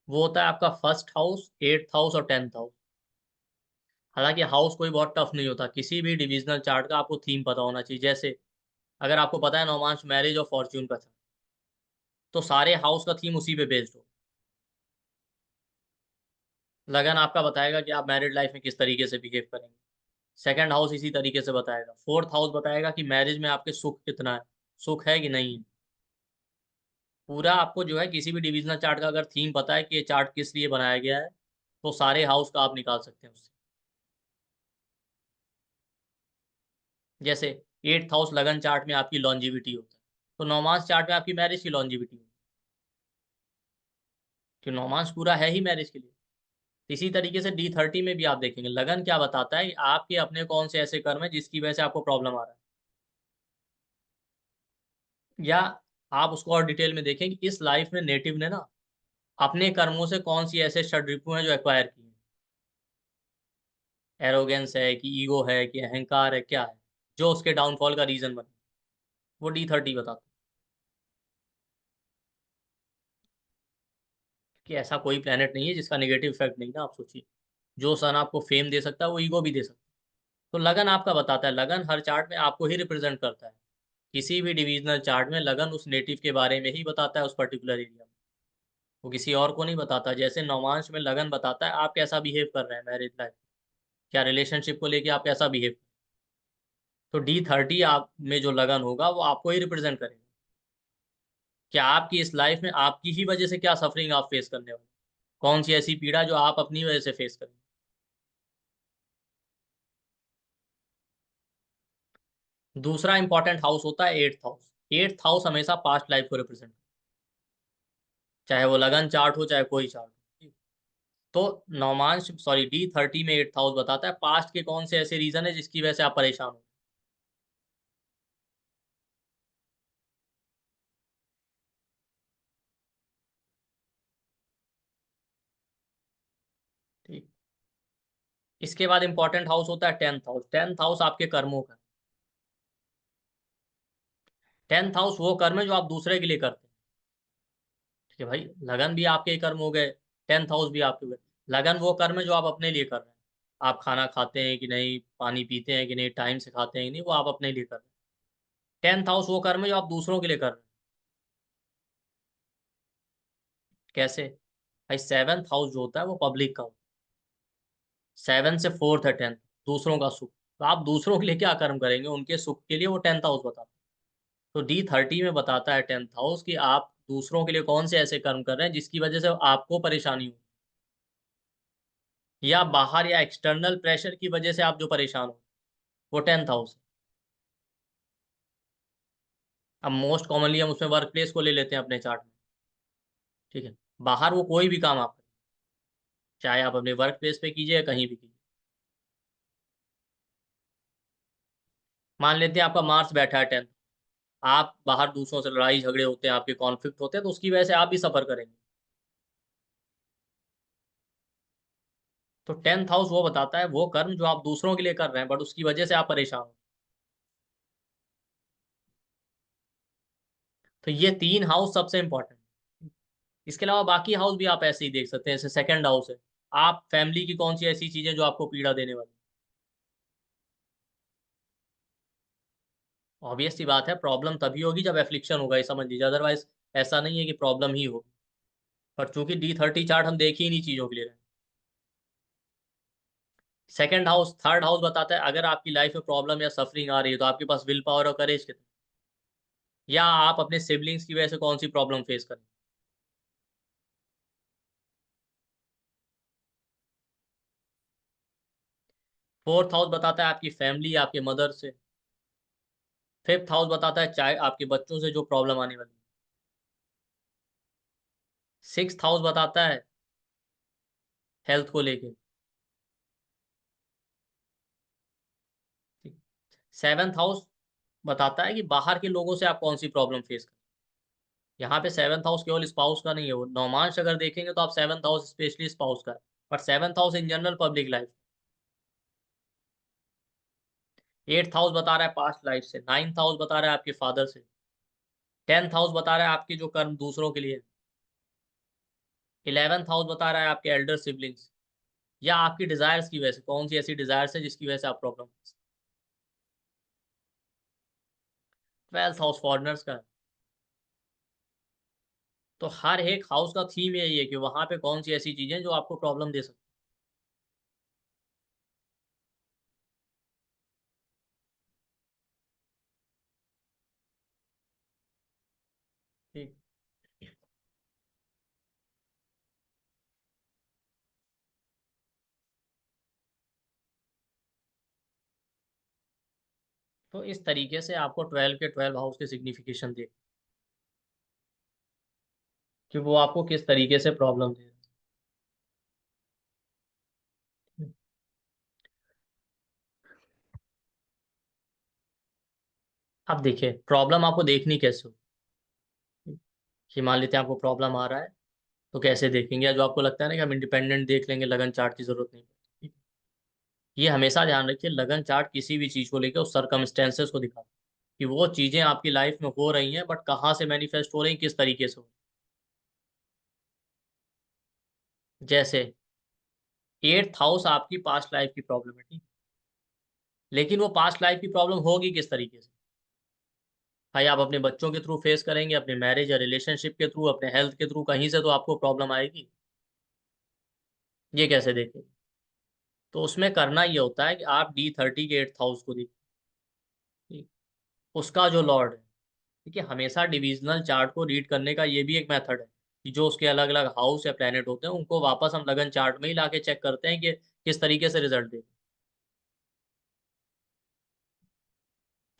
वो होता है आपका फर्स्ट हाउस, 8th हाउस और 10th हाउस। हालांकि हाउस कोई बहुत टफ नहीं होता, किसी भी डिविजनल चार्ट का आपको थीम पता होना चाहिए। जैसे अगर आपको पता है नौमांश मैरिज और फॉर्च्यून का था, तो सारे हाउस का थीम उसी पे बेस्ड हो। लगन आपका बताएगा कि आप मैरिड लाइफ में किस तरीके से बिहेव करेंगे। सेकंड हाउस इसी तरीके से बताएगा। फोर्थ हाउस बताएगा कि मैरिज में आपके सुख कितना है, सुख है कि नहीं है। पूरा आपको जो है किसी भी डिविजनल चार्ट का अगर थीम पता है कि ये चार्ट किस लिए बनाया गया है, तो सारे हाउस का आप निकाल सकते हैं उससे। जैसे 8th हाउस लगन चार्ट में आपकी लॉन्जिविटी होता है, तो नौमांस चार्ट में आपकी मैरिज की लॉन्जिविटी होती है, कि नौमांस पूरा है ही मैरिज के लिए। इसी तरीके से D30 में भी आप देखेंगे लगन क्या बताता है, आपके अपने कौन से ऐसे कर्म है जिसकी वजह से आपको प्रॉब्लम आ रहा है। या आप उसको और डिटेल में देखें कि इस लाइफ में नेटिव ने ना अपने कर्मों से कौन सी ऐसे षड्रिपु हैं जो एक्वायर की हैं। एरोगेंस है कि ईगो है कि अहंकार है, क्या है जो उसके डाउनफॉल का रीजन बने, वो D30 बताता है। कि ऐसा कोई प्लेनेट नहीं है जिसका नेगेटिव इफेक्ट नहीं ना। आप सोचिए, जो सन आपको फेम दे सकता है वो ईगो भी दे सकता है। तो लगन आपका बताता है, लगन हर चार्ट में आपको ही रिप्रेजेंट करता है। किसी भी डिविजनल चार्ट में लगन उस नेटिव के बारे में ही बताता है, उस पर्टिकुलर एरिया में। वो किसी और को नहीं बताता। जैसे नौमांश में लगन बताता है आप कैसा बिहेव कर रहे हैं मैरिज लाइफ, क्या रिलेशनशिप को लेके आप कैसा बिहेव। तो D30 आप में जो लगन होगा वो आपको ही रिप्रेजेंट करेगा कि आपकी इस लाइफ में आपकी ही वजह से क्या सफरिंग आप फेस करने वाले, कौन सी ऐसी पीड़ा जो आप अपनी वजह से फेस करेंगे। दूसरा इंपॉर्टेंट हाउस होता है 8th हाउस। 8th हाउस हमेशा पास्ट लाइफ को रिप्रेजेंट, चाहे वो लगन चार्ट हो चाहे कोई चार्ट हो। तो नौमांश सॉरी D30 में 8th हाउस बताता है पास्ट के कौन से ऐसे रीजन है जिसकी वजह से आप परेशान हो। ठीक। इसके बाद इंपॉर्टेंट हाउस होता है 10th हाउस। 10th हाउस आपके कर्मों का। 10th हाउस वो कर्म है जो आप दूसरे के लिए करते हैं। ठीक है भाई, लगन भी आपके ही कर्म हो गए, 10th हाउस भी आपके हुए। लगन वो कर्म है जो आप अपने लिए कर रहे हैं। आप खाना खाते हैं कि नहीं, पानी पीते हैं कि नहीं, टाइम से खाते हैं कि नहीं, वो आप अपने लिए कर रहे हैं। 10th हाउस वो कर्म है जो आप दूसरों के लिए कर रहे हैं। कैसे भाई, 7th हाउस जो होता है वो पब्लिक का होता है। 7 से 4th है 10th, दूसरों का सुख। तो आप दूसरों के लिए क्या कर्म करेंगे उनके सुख के लिए, वो 10th हाउस बताता है। तो D30 में बताता है 10th हाउस कि आप दूसरों के लिए कौन से ऐसे कर्म कर रहे हैं जिसकी वजह से आपको परेशानी हो, या बाहर या एक्सटर्नल प्रेशर की वजह से आप जो परेशान हो, वो 10th हाउस है। अब मोस्ट कॉमनली हम उसमें वर्क प्लेस को ले लेते हैं अपने चार्ट में, ठीक है। बाहर वो कोई भी काम आप करें, चाहे आप अपने वर्क प्लेस पे कीजिए या कहीं भी कीजिए। मान लेते हैं आपका मार्स बैठा है 10th, आप बाहर दूसरों से लड़ाई झगड़े होते हैं, आपके कॉन्फ्लिक्ट होते हैं, तो उसकी वजह से आप भी सफर करेंगे। तो 10th हाउस वो बताता है वो कर्म जो आप दूसरों के लिए कर रहे हैं बट उसकी वजह से आप परेशान हो। तो ये 3 हाउस सबसे इंपॉर्टेंट। इसके अलावा बाकी हाउस भी आप ऐसे ही देख सकते हैं, जैसे सेकंड हाउस है, आप फैमिली की कौन सी ऐसी चीजें जो आपको पीड़ा देने वाली। ऑब्वियस सी बात है, प्रॉब्लम तभी होगी जब एफ्लिक्शन होगा, ये समझ लीजिए, अदरवाइज ऐसा नहीं है कि प्रॉब्लम ही होगी। पर चूंकि D30 चार्ट हम देख ही नहीं चीजों के लिए। सेकंड हाउस, थर्ड हाउस बताता है अगर आपकी लाइफ में प्रॉब्लम या सफरिंग आ रही है तो आपके पास विल पावर और करेज कितना, या आप अपने सिबलिंग्स की वजह से कौन सी प्रॉब्लम फेस करें। फोर्थ हाउस बताता है आपकी फैमिली, आपके मदर से। फिफ्थ हाउस बताता है चाहे आपके बच्चों से जो प्रॉब्लम आने वाली। सिक्स्थ हाउस बताता है हेल्थ को लेके। सेवेंथ हाउस बताता है कि बाहर के लोगों से आप कौन सी प्रॉब्लम फेस करें। यहाँ पे सेवेंथ हाउस केवल स्पाउस का नहीं है, वो नौमांश अगर देखेंगे तो आप सेवेंथ हाउस स्पेशली स्पाउस का है, but seventh house in general public life. Eighth house बता रहा है पास्ट लाइफ से, नाइन्थ हाउस बता रहा है आपके फादर से, 10th हाउस बता रहा है आपके जो कर्म दूसरों के लिए, 11th हाउस बता रहा है आपके एल्डर सिबलिंग्स, या आपकी डिजायर्स की वजह से कौन सी ऐसी डिजायर्स है जिसकी वजह से आप प्रॉब्लम। 12th हाउस फॉरेनर्स का है। तो हर एक हाउस का थीम यही है कि वहां पे कौन सी ऐसी चीजें जो आपको प्रॉब्लम दे सकती है। ठीक। तो इस तरीके से आपको 12 के 12 हाउस के सिग्निफिकेशन दे कि वो आपको किस तरीके से प्रॉब्लम दे रहे हैं। अब देखिए प्रॉब्लम आपको देखनी कैसे हो, कि मान लेते हैं आपको प्रॉब्लम आ रहा है तो कैसे देखेंगे, या जो आपको लगता है ना कि हम इंडिपेंडेंट देख लेंगे, लगन चार्ट की जरूरत नहीं पड़ती। ये हमेशा ध्यान रखिए, लगन चार्ट किसी भी चीज को लेकर उस सरकमस्टेंसेस को दिखाता है कि वो चीजें आपकी लाइफ में हो रही हैं बट कहाँ से मैनिफेस्ट हो रही हैं, किस तरीके से हो रही हैं। जैसे एट्थ हाउस आपकी पास्ट लाइफ की प्रॉब्लम है, ठीक, लेकिन वो पास्ट लाइफ की प्रॉब्लम होगी किस तरीके से। भाई आप अपने बच्चों के थ्रू फेस करेंगे, अपने मैरिज या रिलेशनशिप के थ्रू, अपने हेल्थ के थ्रू, कहीं से तो आपको प्रॉब्लम आएगी। ये कैसे देखेंगे। तो उसमें करना ये होता है कि आप D30 के 8th हाउस को देखिए, उसका जो लॉर्ड है। देखिए हमेशा डिविजनल चार्ट को रीड करने का ये भी एक मेथड है कि जो उसके अलग अलग हाउस या प्लेनेट होते हैं उनको वापस हम लगन चार्ट में ही लाके चेक करते हैं कि किस तरीके से रिजल्ट दे,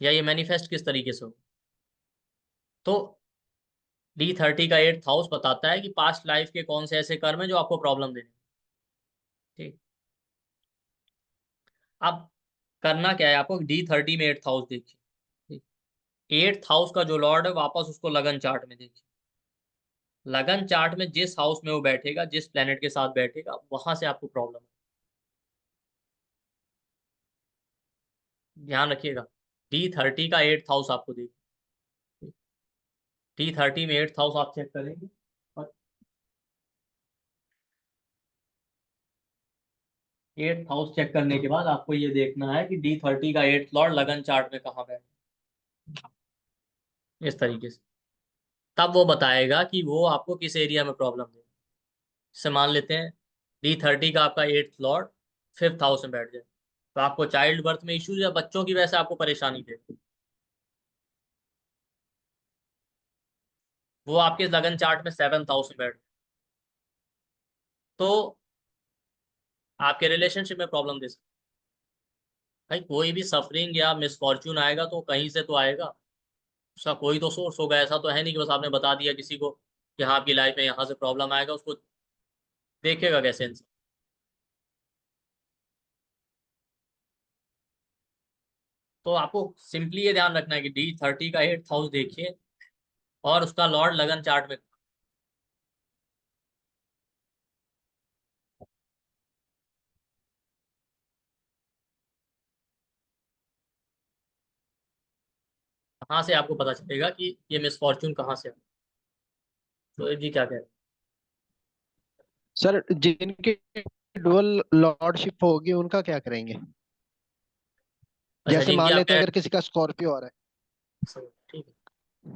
या ये मैनिफेस्ट किस तरीके से हो। तो D30 का 8th हाउस बताता है कि पास्ट लाइफ के कौन से ऐसे कर्म है जो आपको प्रॉब्लम देने। ठीक। अब करना क्या है आपको, D30 में 8th हाउस देखिए, 8th हाउस का जो लॉर्ड है वापस उसको लगन चार्ट में देखिए। लगन चार्ट में जिस हाउस में वो बैठेगा, जिस प्लेनेट के साथ बैठेगा, वहां से आपको प्रॉब्लम है। ध्यान रखिएगा, D30 का 8th हाउस आपको देखिए। D30 में 8th हाउस आप चेक करेंगे, और 8th हाउस चेक करने के बाद आपको ये देखना है कि D30 का 8th लॉर्ड लगन चार्ट में कहाँ बैठे, इस तरीके से। तब वो बताएगा कि वो आपको किस एरिया में प्रॉब्लम दे। जैसे मान लेते हैं D30 का आपका 8th लॉर्ड 5th हाउस में बैठ जाए, तो आपको चाइल्ड बर्थ में इश्यूज या बच्चों की वजह से आपको परेशानी दे। वो आपके लगन चार्ट में 7th हाउस में बैठ, तो आपके रिलेशनशिप में प्रॉब्लम दे सकते। भाई कोई भी सफरिंग या मिसफॉर्च्यून आएगा तो कहीं से तो आएगा, उसका कोई तो सोर्स होगा। ऐसा तो है नहीं कि बस आपने बता दिया किसी को कि हाँ आपकी लाइफ में यहाँ से प्रॉब्लम आएगा, उसको देखेगा कैसे इंसान। तो आपको सिंपली ये ध्यान रखना है कि D30 का 8th हाउस देखिए और उसका लॉर्ड लगन चार्ट में कहाँ से, आपको पता चलेगा कि ये मिसफॉर्च्यून कहाँ से है। तो जी क्या कह रहे हैं? सर जिनके डुअल लॉर्डशिप होगी उनका क्या करेंगे? अच्छा, जैसे जिनकी मान आप लेते हैं अगर किसी का स्कॉर्पियो आ रहा ठीक है,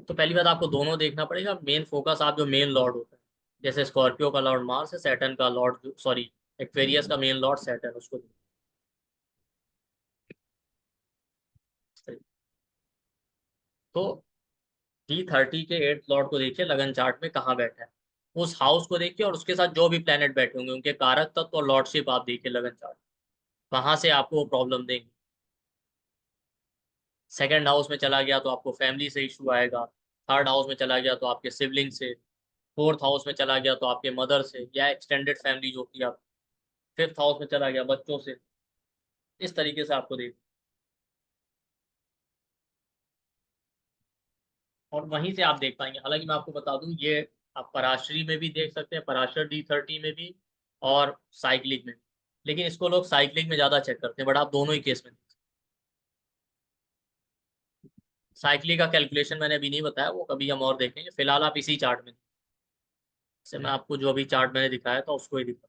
तो पहली बात आपको दोनों देखना पड़ेगा। मेन फोकस आप जो मेन लॉर्ड होता है, जैसे स्कॉर्पियो का लॉर्ड मार्स है, सैटर्न का लॉर्ड, सॉरी, एक्वेरियस का मेन लॉर्ड सैटर्न, उसको तो D30 के 8th लॉर्ड को देखिए लगन चार्ट में कहाँ बैठा है, उस हाउस को देखिए और उसके साथ जो भी प्लेनेट बैठे होंगे उनके कारक तत्व और लॉर्डशिप आप देखिए लगन चार्ट, वहां से आपको वो प्रॉब्लम देंगे। सेकंड हाउस में चला गया तो आपको फैमिली से इशू आएगा, थर्ड हाउस में चला गया तो आपके सिबलिंग से, फोर्थ हाउस में चला गया तो आपके मदर से या एक्सटेंडेड फैमिली जो कि आप, फिफ्थ हाउस में चला गया बच्चों से। इस तरीके से आपको देख, और वहीं से आप देख पाएंगे। हालांकि मैं आपको बता दूं, ये आप पराशरी में भी देख सकते हैं, पराशर D30 में भी और साइक्लिक में भी। लेकिन इसको लोग साइक्लिक में ज्यादा चेक करते हैं, बट आप दोनों ही केस में साइक्लिक का कैलकुलेशन मैंने अभी नहीं बताया, वो कभी हम और देखेंगे। फिलहाल आप इसी चार्ट में, जैसे मैं आपको जो अभी चार्ट मैंने दिखाया था उसको ही दिखा।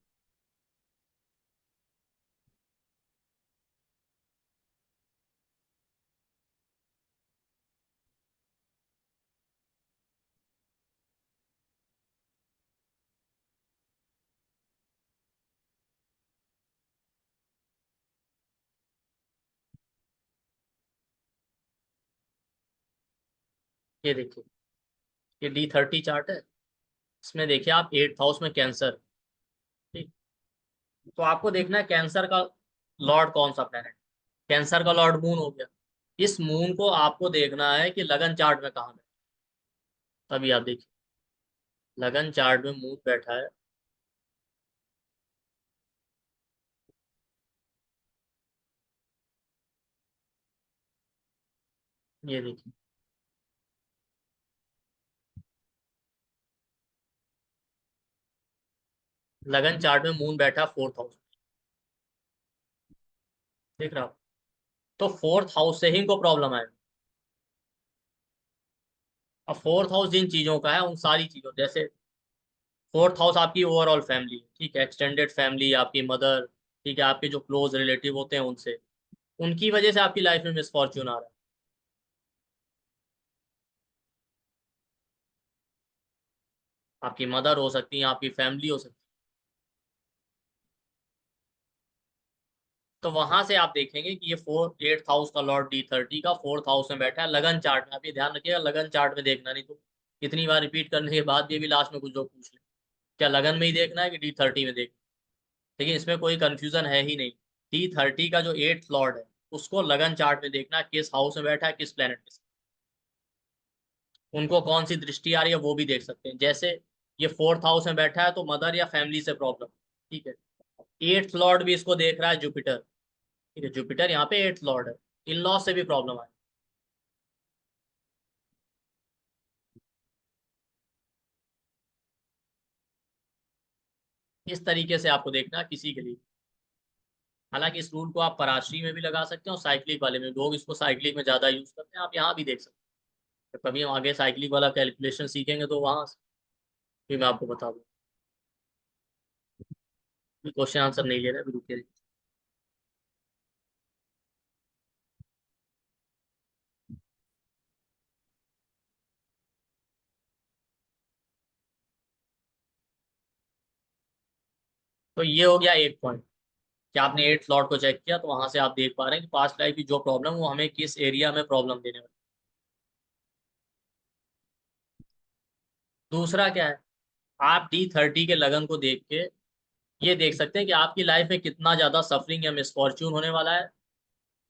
ये देखिए, ये D30 चार्ट है, इसमें देखिए आप 8th हाउस में कैंसर, ठीक। तो आपको देखना है कैंसर का लॉर्ड कौन सा प्लेनेट, कैंसर का लॉर्ड मून हो गया। इस मून को आपको देखना है कि लगन चार्ट में कहाँ है, तभी आप देखिए लगन चार्ट में मून बैठा है। ये देखिए लगन चार्ट में मून बैठा 4th हाउस, देख रहा हूँ। तो 4th हाउस से ही इनको प्रॉब्लम आएगा। अब 4th हाउस जिन चीजों का है उन सारी चीजों, जैसे 4th हाउस आपकी ओवरऑल फैमिली, ठीक है, एक्सटेंडेड फैमिली, आपकी मदर, ठीक है, आपके जो क्लोज रिलेटिव होते हैं उनसे, उनकी वजह से आपकी लाइफ में मिसफॉर्च्यून आ रहा है। आपकी मदर हो सकती है, आपकी फैमिली हो सकती है। तो वहां से आप देखेंगे कि ये 8th हाउस का लॉर्ड D30 का 4th हाउस में बैठा है लगन चार्ट में। आप ये ध्यान रखिएगा, लगन चार्ट में देखना, नहीं तो इतनी बार रिपीट करने के बाद भी लास्ट में कुछ लोग पूछ ले क्या लगन में ही देखना है कि D30 में देखना। लेकिन इसमें कोई कंफ्यूजन है ही नहीं। D30 का जो 8th लॉर्ड है उसको लगन चार्ट में देखना है, किस हाउस में बैठा है, किस प्लेनेट में, उनको कौन सी दृष्टि आ रही है वो भी देख सकते हैं। जैसे ये 4th हाउस में बैठा है तो मदर या फैमिली से प्रॉब्लम, ठीक है। 8th लॉर्ड भी इसको देख रहा है जुपिटर, ठीक है, जुपिटर यहाँ पे 8th लॉर्ड है, इन लॉ से भी प्रॉब्लम आए। इस तरीके से आपको देखना है किसी के लिए। हालांकि इस रूल को आप पराशरी में भी लगा सकते हैं और साइक्लिक वाले में, लोग इसको साइक्लिक में ज्यादा यूज करते हैं, आप यहाँ भी देख सकते हैं। तो कभी हम आगे साइक्लिक वाला कैलकुलेशन सीखेंगे तो वहां से भी मैं आपको बता दूँ। क्वेश्चन आंसर नहीं ले रहे अभी, रुकिए। तो ये हो गया एक पॉइंट कि आपने 8th लॉट को चेक किया, तो वहां से आप देख पा रहे हैं कि पास्ट लाइफ की जो प्रॉब्लम वो हमें किस एरिया में प्रॉब्लम देने वाली। दूसरा क्या है, आप D30 के लगन को देख के ये देख सकते हैं कि आपकी लाइफ में कितना ज्यादा सफरिंग या मिसफॉर्च्यून होने वाला है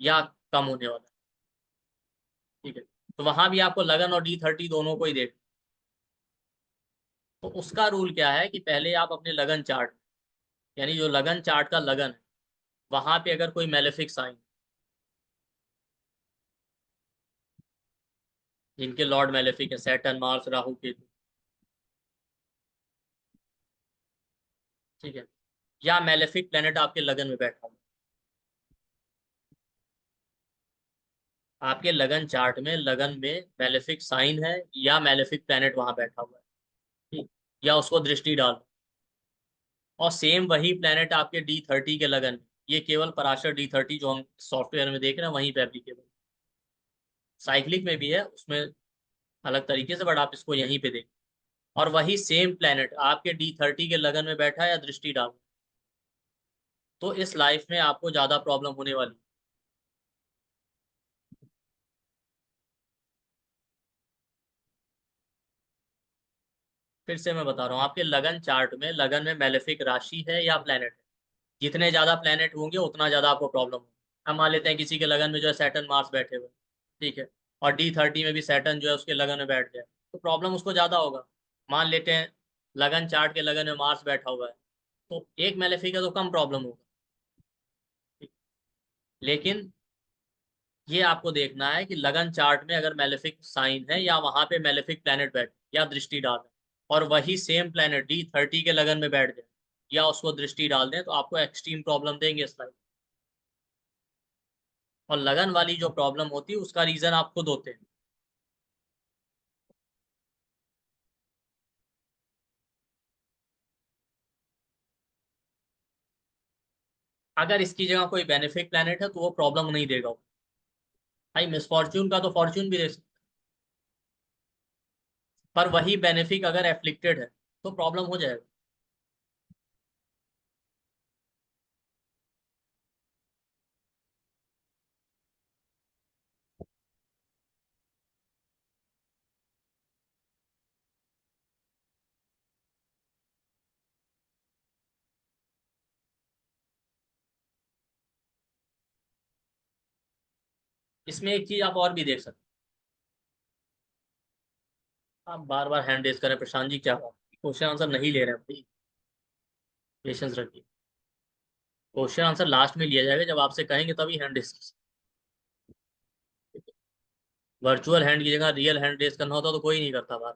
या कम होने वाला है। ठीक है, तो वहां भी आपको लगन और D30 दोनों को ही देख। तो उसका रूल क्या है कि पहले आप अपने लगन चार्ट, यानी जो लगन चार्ट का लगन है, वहां पे अगर कोई मेलेफिक साइन जिनके लॉर्ड मेलेफिक है, सैटर्न, मार्स, राहु, केतु, ठीक है, या मेलेफिक प्लेनेट आपके लगन में बैठा हुआ, आपके लगन चार्ट में लगन में मेलेफिक साइन है या मेलेफिक प्लेनेट वहां बैठा हुआ है, ठीक, या उसको दृष्टि डाल, और सेम वही प्लेनेट आपके D30 के लगन में, ये केवल पराशर D30 जो हम सॉफ्टवेयर में देख रहे हैं वहीं पे एप्लीकेबल, साइक्लिक में भी है, उसमें अलग तरीके से, बट आप इसको यहीं पे देखें, और वही सेम प्लेनेट आपके D30 के लगन में बैठा है या दृष्टि डाल, तो इस लाइफ में आपको ज्यादा प्रॉब्लम होने वाली। फिर से मैं बता रहा हूँ, आपके लगन चार्ट में लगन में मेलेफिक राशि है या प्लेनेट है, जितने ज्यादा प्लेनेट होंगे उतना ज्यादा आपको प्रॉब्लम होगी। हम मान लेते हैं किसी के लगन में जो है सैटर्न, मार्स बैठे हुए, ठीक है, और D30 में भी सैटर्न जो है उसके लगन में बैठ जाए, तो प्रॉब्लम उसको ज्यादा होगा। मान लेते हैं लगन चार्ट के लगन में मार्स बैठा हुआ है, तो एक मेलेफिक है तो कम प्रॉब्लम होगा, ठीक? लेकिन ये आपको देखना है कि लगन चार्ट में अगर मेलेफिक साइन है या वहां पे मेलेफिक प्लेनेट बैठ या दृष्टि डाल है, और वही सेम प्लेनेट D30 के लगन में बैठ जाए या उसको दृष्टि डाल दें, तो आपको एक्सट्रीम प्रॉब्लम देंगे इस लाइफ। और लगन वाली जो प्रॉब्लम होती है उसका रीजन आप खुद होते हैं। अगर इसकी जगह कोई बेनिफिक प्लेनेट है तो वो प्रॉब्लम नहीं देगा वो। भाई मिसफॉर्च्यून का तो फॉर्च्यून भी दे सकता है, पर वही बेनिफिक अगर एफ्लिक्टेड है तो प्रॉब्लम हो जाएगा। इसमें एक चीज आप और भी देख सकते हैं, आप बार बार हैंड रेज करें, प्रशांत जी क्या बात, क्वेश्चन आंसर नहीं ले रहे हैं भाई, पेशेंस रखिए, क्वेश्चन आंसर लास्ट में लिया जाएगा, जब आपसे कहेंगे तभी हैंड रेज। वर्चुअल हैंड की जगह रियल हैंड रेज करना होता तो कोई नहीं करता बार,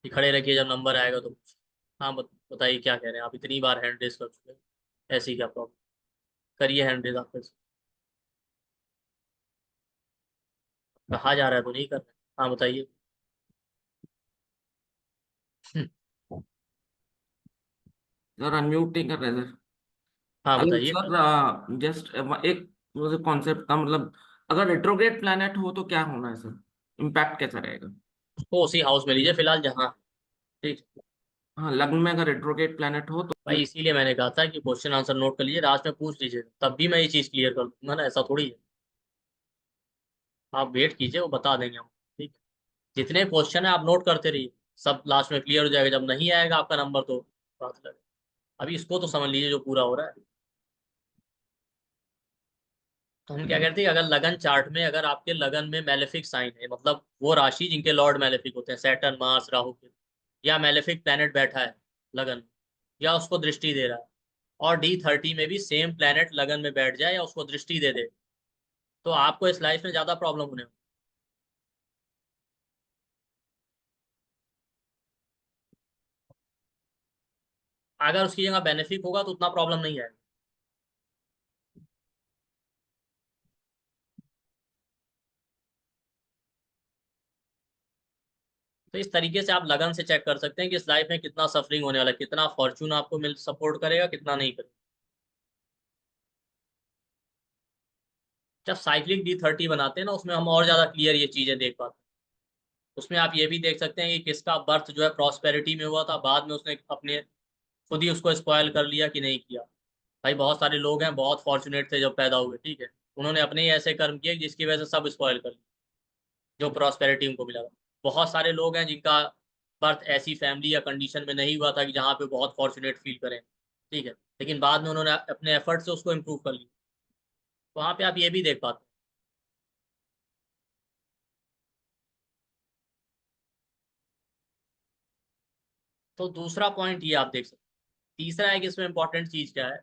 कि खड़े रखिए जब नंबर आएगा तो। हाँ बताइए क्या कह रहे हैं आप, इतनी बार हैंड रेज कर चुके हैं, ऐसी क्या प्रॉब्लम, करिए हैंड रेज आप फिर से। कहा जा रहा है तो नहीं कर रहे, हाँ बताइए। सर अनम्यूट नहीं कर रहे सर। हाँ हेलो बताइए। सर, जस्ट एक मुझे कॉन्सेप्ट का मतलब, अगर रेट्रोग्रेड प्लैनेट हो तो क्या होना है सर, इम्पैक्ट कैसा रहेगा? उसको उसी हाउस में लीजिए फिलहाल जहाँ, ठीक। हाँ, लग्न में अगर रेट्रोग्रेड प्लैनेट हो तो भाई इसीलिए मैंने कहा था कि क्वेश्चन आंसर नोट कर लीजिए, लास्ट में पूछ लीजिए, तब भी मैं ये चीज़ क्लियर कर दूंगा ना, ऐसा थोड़ी है। आप वेट कीजिए, वो बता देंगे हम, ठीक है। जितने क्वेश्चन है आप नोट करते रहिए, सब लास्ट में क्लियर हो जाएगा, जब नहीं आएगा आपका नंबर तो बात लगे। अभी इसको तो समझ लीजिए जो पूरा हो रहा है। तो हम क्या करते हैं, अगर लगन चार्ट में अगर आपके लगन में मेलेफिक साइन है, मतलब वो राशि जिनके लॉर्ड मेलेफिक होते हैं, सैटर्न, मार्स, राहु, केतु, या मेलेफिक प्लेनेट बैठा है लगन में, या उसको दृष्टि दे रहा है, और D30 में भी सेम प्लेनेट लगन में बैठ जाए या उसको दृष्टि दे दे, तो आपको इस लाइफ में ज्यादा प्रॉब्लम होने वाली। अगर उसकी जगह बेनिफिक होगा तो उतना प्रॉब्लम नहीं आएगा। तो इस तरीके से आप लगन से चेक कर सकते हैं कि इस लाइफ में कितना सफरिंग होने वाला है, कितना फॉर्चून आपको मिल सपोर्ट करेगा, कितना नहीं करेगा। जब साइक्लिक D30 बनाते हैं ना, उसमें हम और ज्यादा क्लियर ये चीजें देख पाते हैं। उसमें आप ये भी देख सकते हैं कि किसका बर्थ जो है प्रॉस्पेरिटी में हुआ था, बाद में उसने अपने खुद ही उसको स्पॉयल कर लिया कि नहीं किया। भाई बहुत सारे लोग हैं बहुत फॉर्चुनेट थे जब पैदा हुए, ठीक है, उन्होंने अपने ही ऐसे कर्म किए जिसकी वजह से सब स्पॉयल कर लिया, जो प्रॉस्पेरिटी उनको मिला था। बहुत सारे लोग हैं जिनका बर्थ ऐसी फैमिली या कंडीशन में नहीं हुआ था कि जहाँ पे बहुत फॉर्चुनेट फील करें, ठीक है, लेकिन बाद में उन्होंने अपने एफर्ट से उसको इम्प्रूव कर लिया। वहाँ पे आप ये भी देख पाते हैं। तो दूसरा पॉइंट ये आप देख सकते हैं। तीसरा है कि इसमें इंपॉर्टेंट चीज क्या है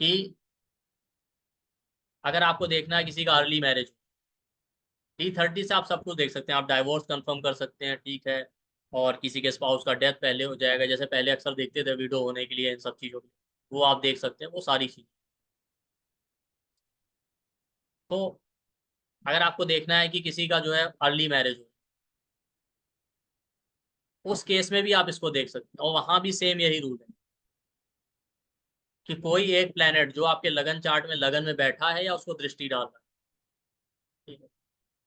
कि अगर आपको देखना है किसी का अर्ली मैरिज, T30 से आप सब कुछ देख सकते हैं, आप डाइवोर्स कंफर्म कर सकते हैं, ठीक है, और किसी के स्पाउस का डेथ पहले हो जाएगा, जैसे पहले अक्सर देखते थे विडो होने के लिए इन सब चीज़ों के लिए, वो आप देख सकते हैं, वो सारी चीज़। तो अगर आपको देखना है कि किसी का जो है अर्ली मैरिज हो, उस केस में भी आप इसको देख सकते हैं, और वहां भी सेम यही रूल है कि कोई एक प्लेनेट जो आपके लगन चार्ट में लगन में बैठा है या उसको दृष्टि डाल रहा है, ठीक है,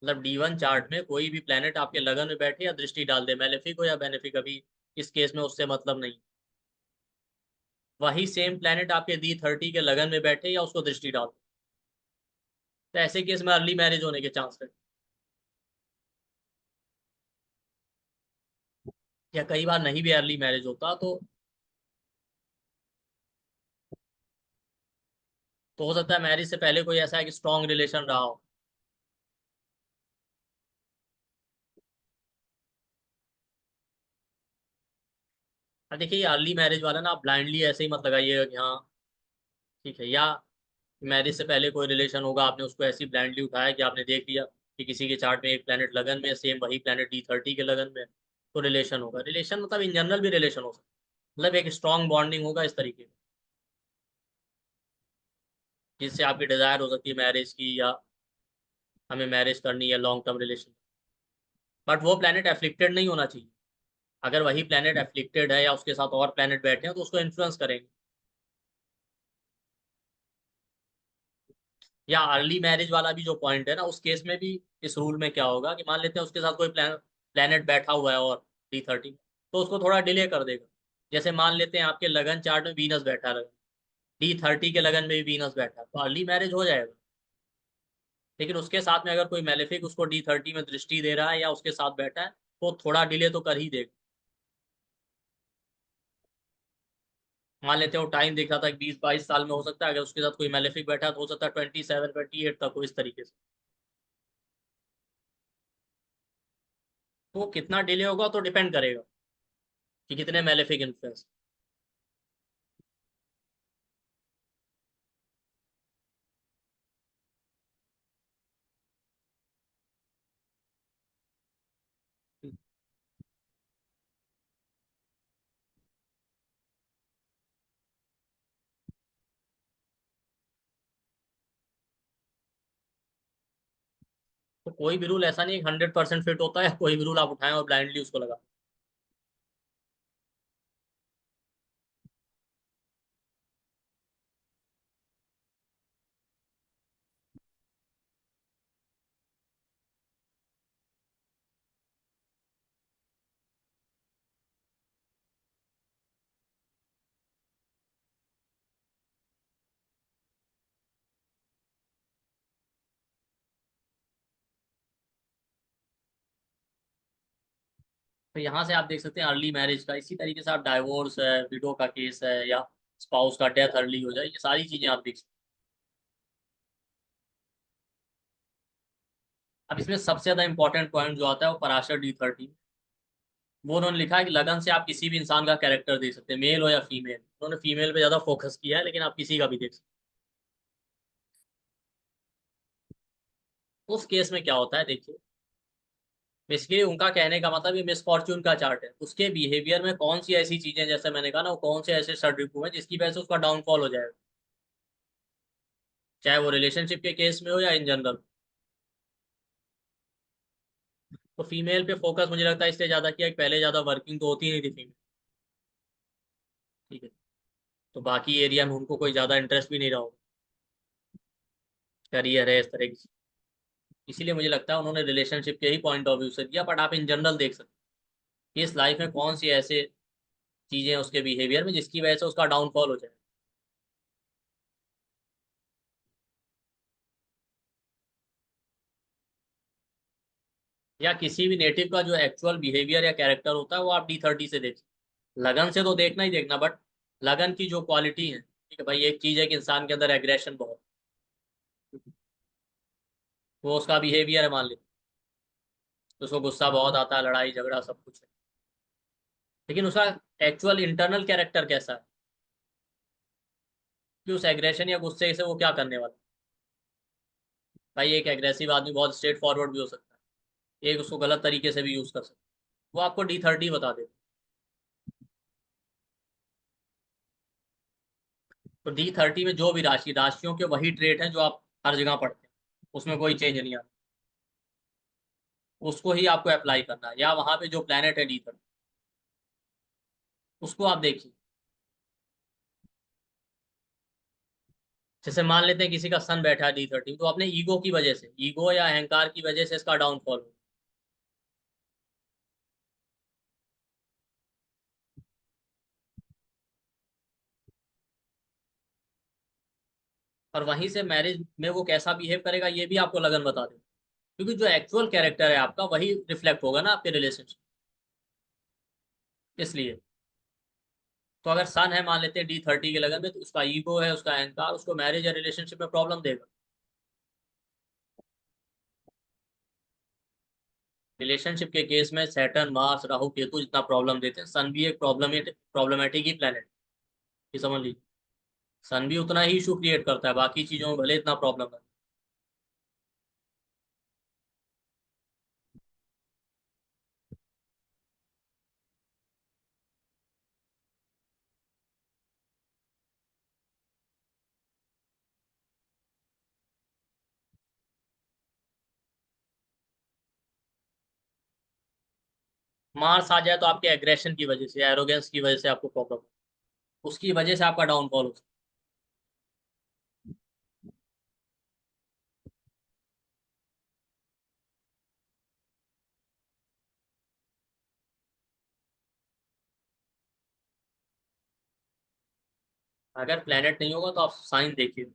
मतलब D1 चार्ट में कोई भी प्लेनेट आपके लगन में बैठे या दृष्टि डाल दे, मैलेफिक हो या बेनेफिक, अभी इस केस में उससे मतलब नहीं, वही सेम प्लेनेट आपके D30 के लगन में बैठे या उसको दृष्टि डाल दे, तो ऐसे केस में अर्ली मैरिज होने के चांस है। या कई बार नहीं भी अर्ली मैरिज होता तो हो सकता है मैरिज से पहले कोई ऐसा है कि स्ट्रॉन्ग रिलेशन रहा हो। अब देखिए ये अर्ली मैरिज वाला ना, आप ब्लाइंडली ऐसे ही मत लगाइएगा कि हाँ ठीक है, या मैरिज से पहले कोई रिलेशन होगा, आपने उसको ऐसी ब्लाइंडली उठाया कि आपने देख लिया कि किसी के चार्ट में एक प्लेनेट लगन में, सेम वही प्लेनेट D30 के लगन में, तो रिलेशन होगा। रिलेशन मतलब इन जनरल भी रिलेशन हो सकता है, मतलब एक स्ट्रॉन्ग बॉन्डिंग होगा इस तरीके का, जिससे आपकी डिजायर हो सकती है मैरिज की, या हमें मैरिज करनी है, लॉन्ग टर्म रिलेशन। बट वो प्लेनेट एफ्लिक्टेड नहीं होना चाहिए। अगर वही प्लेनेट एफ्लिक्टेड है या उसके साथ और प्लेनेट बैठे हैं तो उसको इन्फ्लुएंस करेंगे। या अर्ली मैरिज वाला भी जो पॉइंट है ना, उस केस में भी इस रूल में क्या होगा कि मान लेते हैं उसके साथ कोई प्लेनेट बैठा हुआ है और D30, तो उसको थोड़ा डिले कर देगा। जैसे मान लेते हैं आपके लगन चार्ट में वीनस बैठा है, D30 के लगन में भी वीनस बैठा है, तो अर्ली मैरिज हो जाएगा। लेकिन उसके साथ में अगर कोई मेलेफिक उसको D30 में दृष्टि दे रहा है या उसके साथ बैठा है, तो थोड़ा डिले तो कर ही देगा। मान लेते हैं वो टाइम देख रहा था 20-22 साल में, हो सकता है अगर उसके साथ कोई मेलेफिक बैठा है तो हो सकता है 27-28 तक हो, इस तरीके से। तो कितना डिले होगा तो डिपेंड करेगा कि कितने मेलेफिक इन्फ्लुएंस। तो कोई भी रूल ऐसा नहीं 100% फिट होता है, कोई भी रूल आप उठाएं और ब्लाइंडली उसको लगा। तो यहाँ से आप देख सकते हैं अर्ली मैरिज का, इसी तरीके से आप डाइवोर्स है, विडो का केस है, या स्पाउस का डेथ अर्ली हो जाए, ये सारी चीजें आप देख सकते हैं। अब इसमें सबसे ज्यादा इंपॉर्टेंट पॉइंट जो आता है वो पराशर D30, वो उन्होंने लिखा है कि लगन से आप किसी भी इंसान का कैरेक्टर देख सकते हैं, मेल हो या फीमेल। उन्होंने फीमेल पे ज्यादा फोकस किया है, लेकिन आप किसी का भी देख सकते हैं। उस केस में क्या होता है देखिए, बेसिकली उनका कहने का मतलब ये मिसफॉर्च्यून का चार्ट है, उसके बिहेवियर में कौन सी ऐसी चीजें, जैसे मैंने कहा ना, वो कौन से ऐसे षड्रिपु हैं जिसकी वजह से उसका डाउनफॉल हो जाएगा, चाहे वो रिलेशनशिप के केस में हो या इन जनरल। तो फीमेल पे फोकस मुझे लगता है इसलिए ज्यादा किया कि पहले ज्यादा वर्किंग तो होती नहीं थी फीमेल, ठीक है, तो बाकी एरिया में उनको कोई ज्यादा इंटरेस्ट भी नहीं रहा होगा, करियर है इस तरह की। इसीलिए मुझे लगता है उन्होंने रिलेशनशिप के ही पॉइंट ऑफ व्यू से दिया, बट आप इन जनरल देख सकते हैं कि इस लाइफ में कौन सी ऐसे चीजें हैं उसके बिहेवियर में जिसकी वजह से उसका डाउनफॉल हो जाए। या किसी भी नेटिव का जो एक्चुअल बिहेवियर या कैरेक्टर होता है वो आप D30 से देखिए। लगन से तो देखना ही देखना, बट लगन की जो क्वालिटी है, ठीक है भाई, एक चीज है कि इंसान के अंदर एग्रेशन बहुत, वो उसका बिहेवियर है मान लीजिए, तो उसको गुस्सा बहुत आता है, लड़ाई झगड़ा सब कुछ है, लेकिन उसका एक्चुअल इंटरनल कैरेक्टर कैसा है कि उस एग्रेशन या गुस्से से वो क्या करने वाला है। भाई एक एग्रेसिव आदमी बहुत स्ट्रेट फॉरवर्ड भी हो सकता है, एक उसको गलत तरीके से भी यूज कर सकता है, वो आपको D30 बता देगा। तो D30 में जो भी राशियों के वही ट्रेट हैं जो आप हर जगह पढ़ते हैं, उसमें कोई चेंज नहीं आता, उसको ही आपको अप्लाई करना है, या वहां पे जो प्लेनेट है D30 उसको आप देखिए। जैसे मान लेते हैं किसी का सन बैठा है D30, तो अपने ईगो की वजह से, ईगो या अहंकार की वजह से इसका डाउनफॉल हो, और वहीं से मैरिज में वो कैसा बिहेव करेगा ये भी आपको लगन बता देगा, क्योंकि जो एक्चुअल कैरेक्टर है आपका वही रिफ्लेक्ट होगा ना आपके रिलेशनशिप, इसलिए। तो अगर सन है मान लेते हैं D30 के लगन में, तो उसका ईगो है, उसका अहंकार उसको मैरिज या रिलेशनशिप में प्रॉब्लम देगा। रिलेशनशिप के केस में सैटर्न मार्स राहु केतु जितना प्रॉब्लम देते हैं, सन भी एक प्रॉब्लमेटिक ही प्लेनेट, ये समझ लीजिए। सन भी उतना ही इशू क्रिएट करता है, बाकी चीजों में भले इतना प्रॉब्लम है। मार्स आ जाए तो आपके एग्रेशन की वजह से, एरोगेंस की वजह से आपको प्रॉब्लम, उसकी वजह से आपका डाउनफॉल हो सकता है। अगर प्लेनेट नहीं होगा तो आप साइन देखिए।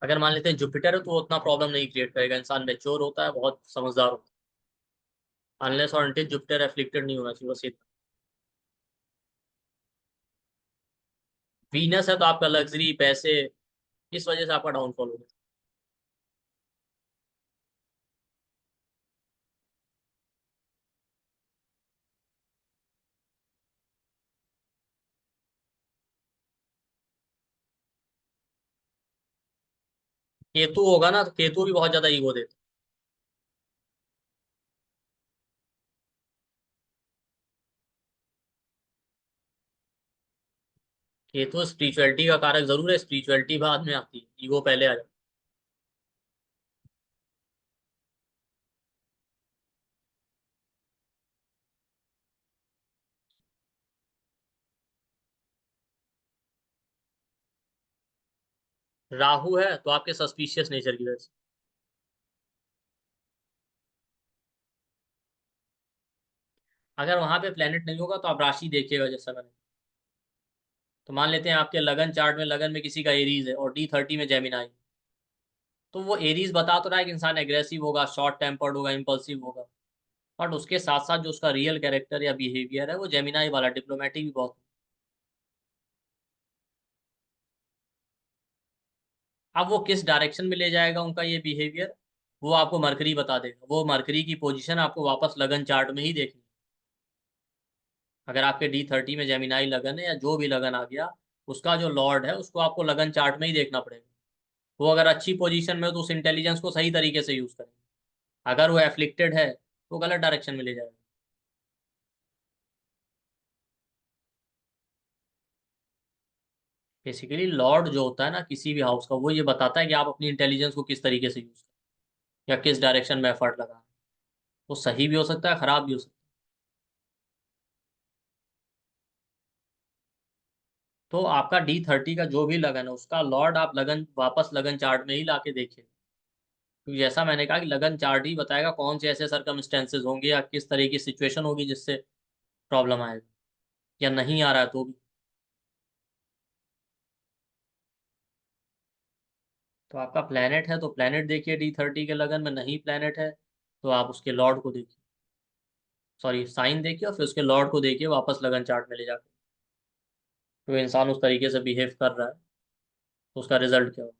अगर मान लेते हैं जुपिटर है तो वो उतना प्रॉब्लम नहीं क्रिएट करेगा, इंसान मेच्योर होता है, बहुत समझदार होता है, अनलेस और अनटिल जुपिटर एफ्लिक्टेड नहीं होना चाहिए, बस इतना। वीनस है तो आपका लग्जरी, पैसे, इस वजह से आपका डाउनफॉल होगा। केतु होगा ना, तो केतु भी बहुत ज्यादा ईगो देता है। केतु स्पिरिचुअलिटी का कारक जरूर है, स्पिरिचुअलिटी बाद में आती है, ईगो पहले आ जाता है। राहु है तो आपके सस्पिशियस नेचर की वजह से। अगर वहां पे प्लेनेट नहीं होगा तो आप राशि देखिएगा, जैसा मैंने, तो मान लेते हैं आपके लगन चार्ट में, लगन में किसी का एरीज है और D30 में जेमिनाई, तो वो एरीज बता तो रहा है कि इंसान एग्रेसिव होगा, शॉर्ट टेम्पर्ड होगा, इम्पल्सिव होगा, बट उसके साथ साथ जो उसका रियल कैरेक्टर या बिहेवियर है वो जेमिनाई वाला, डिप्लोमेटिक भी बहुत। अब वो किस डायरेक्शन में ले जाएगा उनका ये बिहेवियर, वो आपको मरकरी बता देगा, वो मरकरी की पोजीशन आपको वापस लगन चार्ट में ही देखनी है। अगर आपके D30 में जेमिनाई लगन है या जो भी लगन आ गया, उसका जो लॉर्ड है उसको आपको लगन चार्ट में ही देखना पड़ेगा। वो अगर अच्छी पोजीशन में हो तो उस इंटेलिजेंस को सही तरीके से यूज करेंगे, अगर वो एफ्लिक्टेड है तो गलत डायरेक्शन में ले जाएगा। बेसिकली लॉर्ड जो होता है ना किसी भी हाउस का, वो ये बताता है कि आप अपनी इंटेलिजेंस को किस तरीके से यूज करें या किस डायरेक्शन में एफर्ट लगा। वो सही भी हो सकता है, खराब भी हो सकता है। तो आपका D30 का जो भी लगन है उसका लॉर्ड आप लगन वापस लगन चार्ट में ही लाके देखिए, क्योंकि जैसा मैंने कहा कि लगन चार्ट ही बताएगा कौन से ऐसे सरकमस्टेंसेज होंगे या किस तरह की सिचुएशन होगी जिससे प्रॉब्लम आएगा, या नहीं आ रहा है तो भी। तो आपका प्लेनेट है तो प्लेनेट देखिए D30 के लगन में, नहीं प्लेनेट है तो आप उसके लॉर्ड को देखिए, सॉरी साइन देखिए, और फिर उसके लॉर्ड को देखिए वापस लगन चार्ट में ले जाकर। तो इंसान उस तरीके से बिहेव कर रहा है तो उसका रिजल्ट क्या होगा।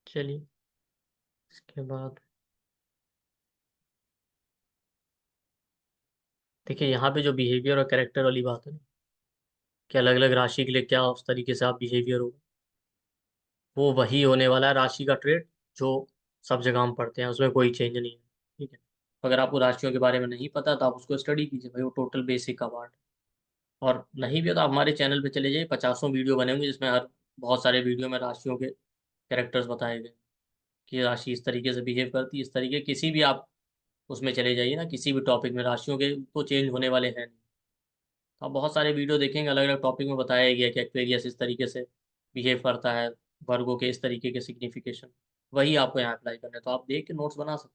चलिए इसके बाद देखिए, यहाँ पे जो बिहेवियर और कैरेक्टर वाली बात है ना, कि अलग अलग राशि के लिए क्या उस तरीके से आप बिहेवियर होगा, वो वही होने वाला है राशि का ट्रेड जो सब जगह हम पढ़ते हैं, उसमें कोई चेंज नहीं है। ठीक है, अगर आपको राशियों के बारे में नहीं पता तो आप उसको स्टडी कीजिए भाई, वो टोटल बेसिक का पार्ट है। और नहीं भी हो तो आप हमारे चैनल पे चले जाइए, 50 वीडियो बने होंगे जिसमें हर बहुत सारे वीडियो में राशियों के कैरेक्टर्स बताए गए कि राशि इस तरीके से बिहेव करती है, इस तरीके किसी भी आप उसमें चले जाइए ना, किसी भी टॉपिक में राशियों के तो चेंज होने वाले हैं नहीं। तो आप बहुत सारे वीडियो देखेंगे, अलग अलग टॉपिक में बताया गया कि एक्वेरियस इस तरीके से बिहेव करता है, वर्गो के इस तरीके के सिग्निफिकेशन, वही आपको यहाँ अप्लाई करना है। तो आप देख के नोट्स बना सकते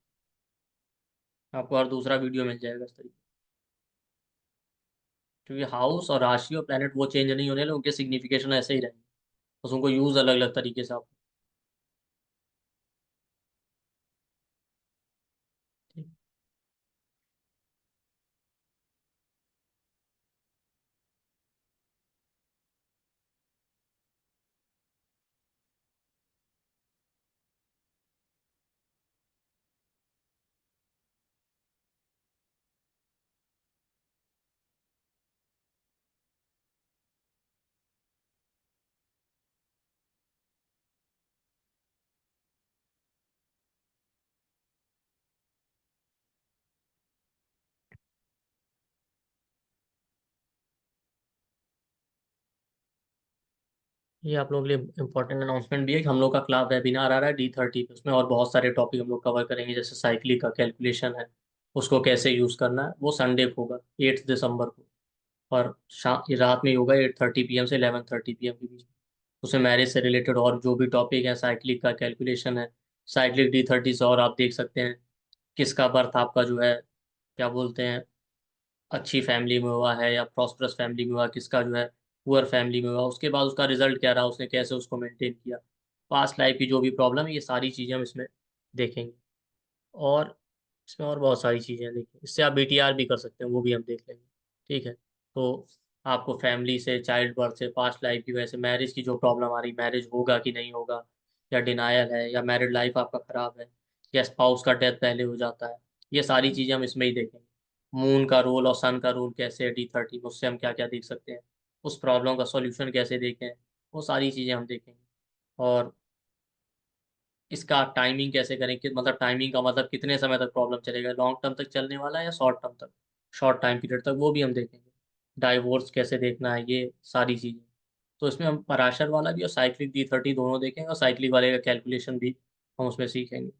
हैं, आपको हर दूसरा वीडियो मिल जाएगा इस तरीके। क्योंकि हाउस और राशि और प्लैनेट वो चेंज नहीं होने वाले, उनके सिग्निफिकेशन ऐसे ही रहेंगे, बस उनको यूज अलग अलग तरीके से आप। ठीक। ये आप लोगों के लिए इम्पोर्टेंट अनाउंसमेंट भी है कि हम लोग का क्लास वेबिनार आ रहा है D30 पे, उसमें और बहुत सारे टॉपिक हम लोग कवर करेंगे, जैसे साइक्लिक का कैलकुलेशन है, उसको कैसे यूज़ करना है, वो संडे को होगा 8 दिसंबर को। और रात में होगा 8:30 PM से 11:30 PM के बीच में। उसमें मैरिज से रिलेटेड और जो भी टॉपिक है, साइक्लिक का कैलकुलेशन है, साइक्लिक D30 से, और आप देख सकते हैं किसका बर्थ आपका जो है क्या बोलते हैं अच्छी फैमिली में हुआ है या प्रॉस्परस फैमिली में हुआ, किसका जो है पुअर फैमिली में हुआ, उसके बाद उसका रिजल्ट क्या रहा, उसने कैसे उसको मेंटेन किया, पास्ट लाइफ की जो भी प्रॉब्लम है, ये सारी चीज़ें हम इसमें देखेंगे। और इसमें और बहुत सारी चीज़ें हैं, देखिए इससे आप BTR भी कर सकते हैं, वो भी हम देख लेंगे। ठीक है, तो आपको फैमिली से, चाइल्ड बर्थ से, पास्ट लाइफ की वजह से, मैरिज की जो प्रॉब्लम आ रही, मैरिज होगा कि नहीं होगा, या डिनायल है, या मैरिड लाइफ आपका ख़राब है, या स्पाउस का डेथ पहले हो जाता है, ये सारी चीज़ें हम इसमें ही देखेंगे। मून का रोल और सन का रोल कैसे है D30 में, उससे हम क्या क्या देख सकते हैं, उस प्रॉब्लम का सॉल्यूशन कैसे देखें, वो सारी चीज़ें हम देखेंगे। और इसका टाइमिंग कैसे करें, कि मतलब टाइमिंग का मतलब कितने समय तक प्रॉब्लम चलेगा, लॉन्ग टर्म तक चलने वाला है या शॉर्ट टर्म तक, शॉर्ट टाइम पीरियड तक, वो भी हम देखेंगे। डाइवोर्स कैसे देखना है, ये सारी चीज़ें। तो इसमें हम पराशर वाला भी और साइक्लिक D30 दोनों देखेंगे, और साइक्लिक वाले का कैलकुलेशन भी हम उसमें सीखेंगे।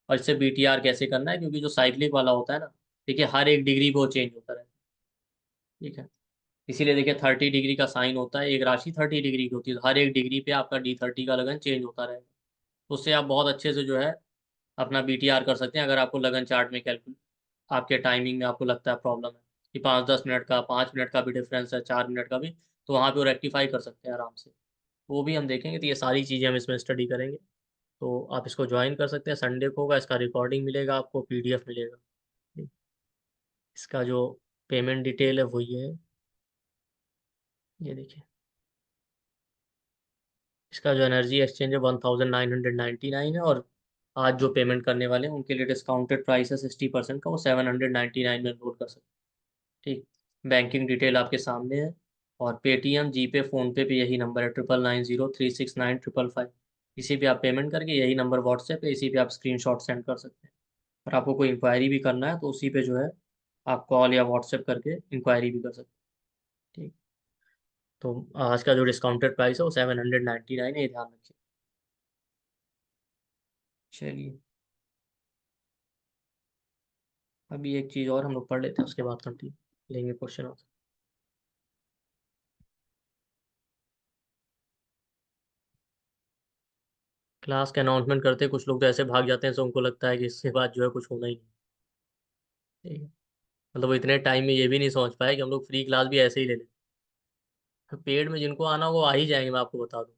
और इससे BTR कैसे करना है, क्योंकि जो साइक्लिक वाला होता है ना, देखिए हर एक डिग्री पे वो चेंज होता रहता है। ठीक है, इसीलिए देखिए 30 डिग्री का साइन होता है, एक राशि 30 डिग्री की होती है, तो हर एक डिग्री पे आपका D30 का लगन चेंज होता रहेगा। तो उससे आप बहुत अच्छे से जो है अपना BTR कर सकते हैं। अगर आपको लगन चार्ट में कैलकुलेट आपके टाइमिंग में आपको लगता है प्रॉब्लम है कि 5-10 मिनट का, 5 मिनट का भी डिफरेंस है, 4 मिनट का भी, तो वहाँ पे वो रेक्टिफाई कर सकते हैं आराम से। वो भी हम देखेंगे, तो ये सारी चीज़ें हम इसमें स्टडी करेंगे। तो आप इसको ज्वाइन कर सकते हैं, संडे को होगा, इसका रिकॉर्डिंग मिलेगा आपको, PDF मिलेगा। ठीक। इसका जो पेमेंट डिटेल है वो ये देखिए। इसका जो एनर्जी एक्सचेंज है 1999 है, और आज जो पेमेंट करने वाले हैं उनके लिए डिस्काउंटेड प्राइस है 60% का, वो 799 में एनरोल कर सकते हैं। ठीक। बैंकिंग डिटेल आपके सामने है, और पेटीएम, जीपे, फोनपे पे यही नंबर है 9903695555। इसी पे आप पेमेंट करके, यही नंबर व्हाट्सएप है, इसी पे आप स्क्रीनशॉट सेंड कर सकते हैं। और आपको कोई इंक्वायरी भी करना है तो उसी पे जो है आप कॉल या व्हाट्सएप करके इंक्वायरी भी कर सकते हैं। ठीक। तो आज का जो डिस्काउंटेड प्राइस है वो 799 है, ये ध्यान रखिए। चलिए, अभी एक चीज़ और हम लोग पढ़ लेते हैं, उसके बाद कंटिन्यू लेंगे क्वेश्चन आंसर। क्लास के अनाउंसमेंट करते हैं, कुछ लोग तो ऐसे भाग जाते हैं, सो उनको लगता है कि इसके बाद जो है कुछ होना ही नहीं। ठीक है। मतलब वो इतने टाइम में ये भी नहीं समझ पाए कि हम लोग फ्री क्लास भी ऐसे ही ले लें। पेड में जिनको आना वो आ ही जाएंगे, मैं आपको बता दूं।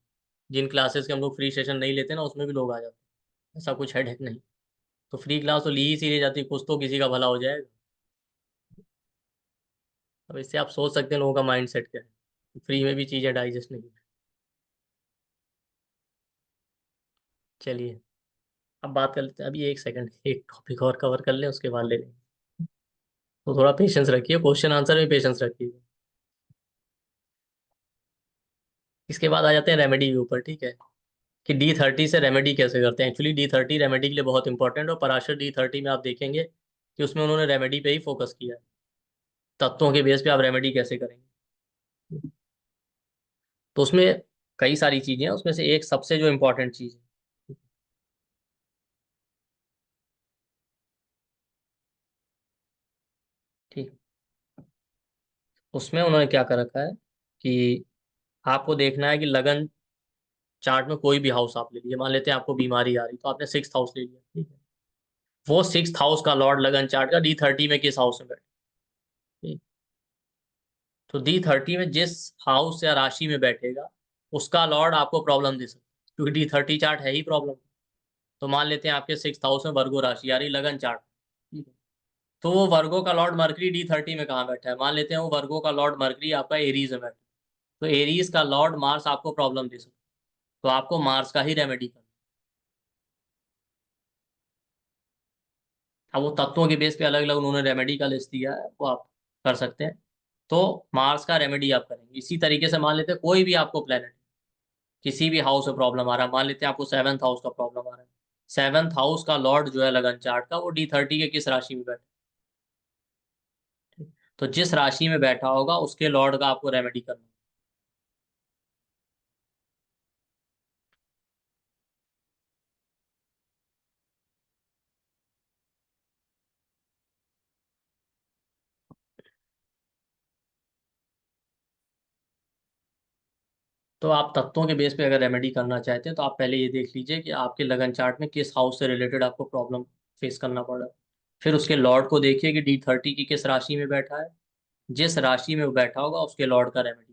जिन क्लासेस के हम लोग फ्री सेशन नहीं लेते ना, उसमें भी लोग आ जाते हैं, ऐसा कुछ हेडेक नहीं। तो फ्री क्लास तो ली ही इसीलिए जाती है, कुछ तो किसी का भला हो जाएगा। अब इससे आप सोच सकते हैं लोगों का माइंड सेट क्या है, फ्री में भी चीज़ें डाइजेस्ट नहीं। चलिए, अब बात कर लेते हैं। अभी एक सेकंड, एक टॉपिक और कवर कर लें, उसके बाद ले लेंगे। तो थोड़ा पेशेंस रखिए, क्वेश्चन आंसर में पेशेंस रखिए। इसके बाद आ जाते हैं रेमेडी के ऊपर। ठीक है, कि D30 से रेमेडी कैसे करते हैं। एक्चुअली D30 रेमेडी के लिए बहुत इंपॉर्टेंट है, और पराशर D30 में आप देखेंगे कि उसमें उन्होंने रेमेडी पे ही फोकस किया है। तत्वों के बेस पे आप रेमेडी कैसे करेंगे। तो उसमें कई सारी चीजें हैं, उसमें से एक सबसे जो इम्पोर्टेंट चीज है, ठीक, उसमें उन्होंने क्या कर रखा है कि आपको देखना है कि लगन चार्ट में कोई भी हाउस आप ले लीजिए। मान लेते हैं आपको बीमारी आ रही, तो आपने 6th हाउस ले लिया। ठीक है, वो 6th हाउस का लॉर्ड लगन चार्ट का D30 में किस हाउस में बैठे। ठीक। तो D30 में जिस हाउस या राशि में बैठेगा, उसका लॉर्ड आपको प्रॉब्लम दे सकता है, क्योंकि D30 चार्ट है ही प्रॉब्लम। तो मान लेते हैं आपके 6th हाउस में वर्गो राशि आ रही, लगन चार्ट। ठीक है, तो वो वर्गो का लॉर्ड मरकरी D30 में कहाँ बैठा है, मान लेते हैं वो वर्गो का लॉर्ड मरकरी आपका एरीज में बैठा है। तो एरीज का लॉर्ड मार्स आपको प्रॉब्लम दे सकता है, तो आपको मार्स का ही रेमेडी करना है। अब वो तत्वों के बेस पे अलग अलग उन्होंने रेमेडी का लिस्ट दिया है, वो आप कर सकते हैं। तो मार्स का रेमेडी आप करेंगे। इसी तरीके से मान लेते हैं कोई भी आपको प्लेनेट किसी भी हाउस में प्रॉब्लम आ रहा है, मान लेते हैं आपको 7th हाउस का प्रॉब्लम आ रहा है। 7th हाउस का लॉर्ड जो है लगन चार्ट का, वो D30 के किस राशि में बैठा है। तो जिस राशि में बैठा होगा उसके लॉर्ड का आपको रेमेडी करना है। तो आप तत्वों के बेस पे अगर रेमेडी करना चाहते हैं, तो आप पहले ये देख लीजिए कि आपके लगन चार्ट में किस हाउस से रिलेटेड आपको प्रॉब्लम फेस करना पड़ रहा है। फिर उसके लॉर्ड को देखिए कि D30 की किस राशि में बैठा है। जिस राशि में वो बैठा होगा उसके लॉर्ड का रेमेडी।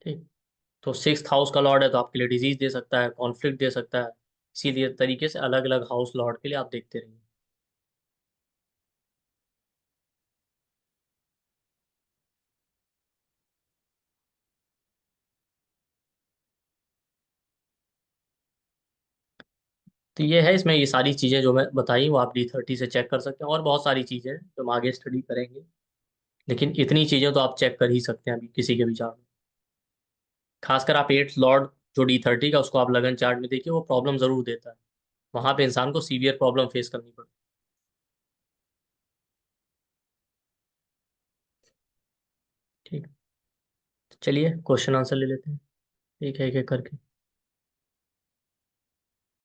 ठीक। तो 6th हाउस का लॉर्ड है, तो आपके लिए डिजीज दे सकता है, कॉन्फ्लिक्ट दे सकता है। इसीलिए तरीके से अलग अलग हाउस लॉर्ड के लिए आप देखते रहिए। तो ये है इसमें, ये सारी चीज़ें जो मैं बताई वो आप D30 से चेक कर सकते हैं, और बहुत सारी चीज़ें हैं जो हम आगे स्टडी करेंगे, लेकिन इतनी चीज़ें तो आप चेक कर ही सकते हैं अभी किसी के भी चार्ट में। खासकर आप 8 लॉर्ड जो D30 का, उसको आप लगन चार्ट में देखिए, वो प्रॉब्लम ज़रूर देता है, वहां पे इंसान को सीवियर प्रॉब्लम फेस करनी पड़ती है। ठीक, चलिए क्वेश्चन आंसर ले लेते हैं, एक एक करके।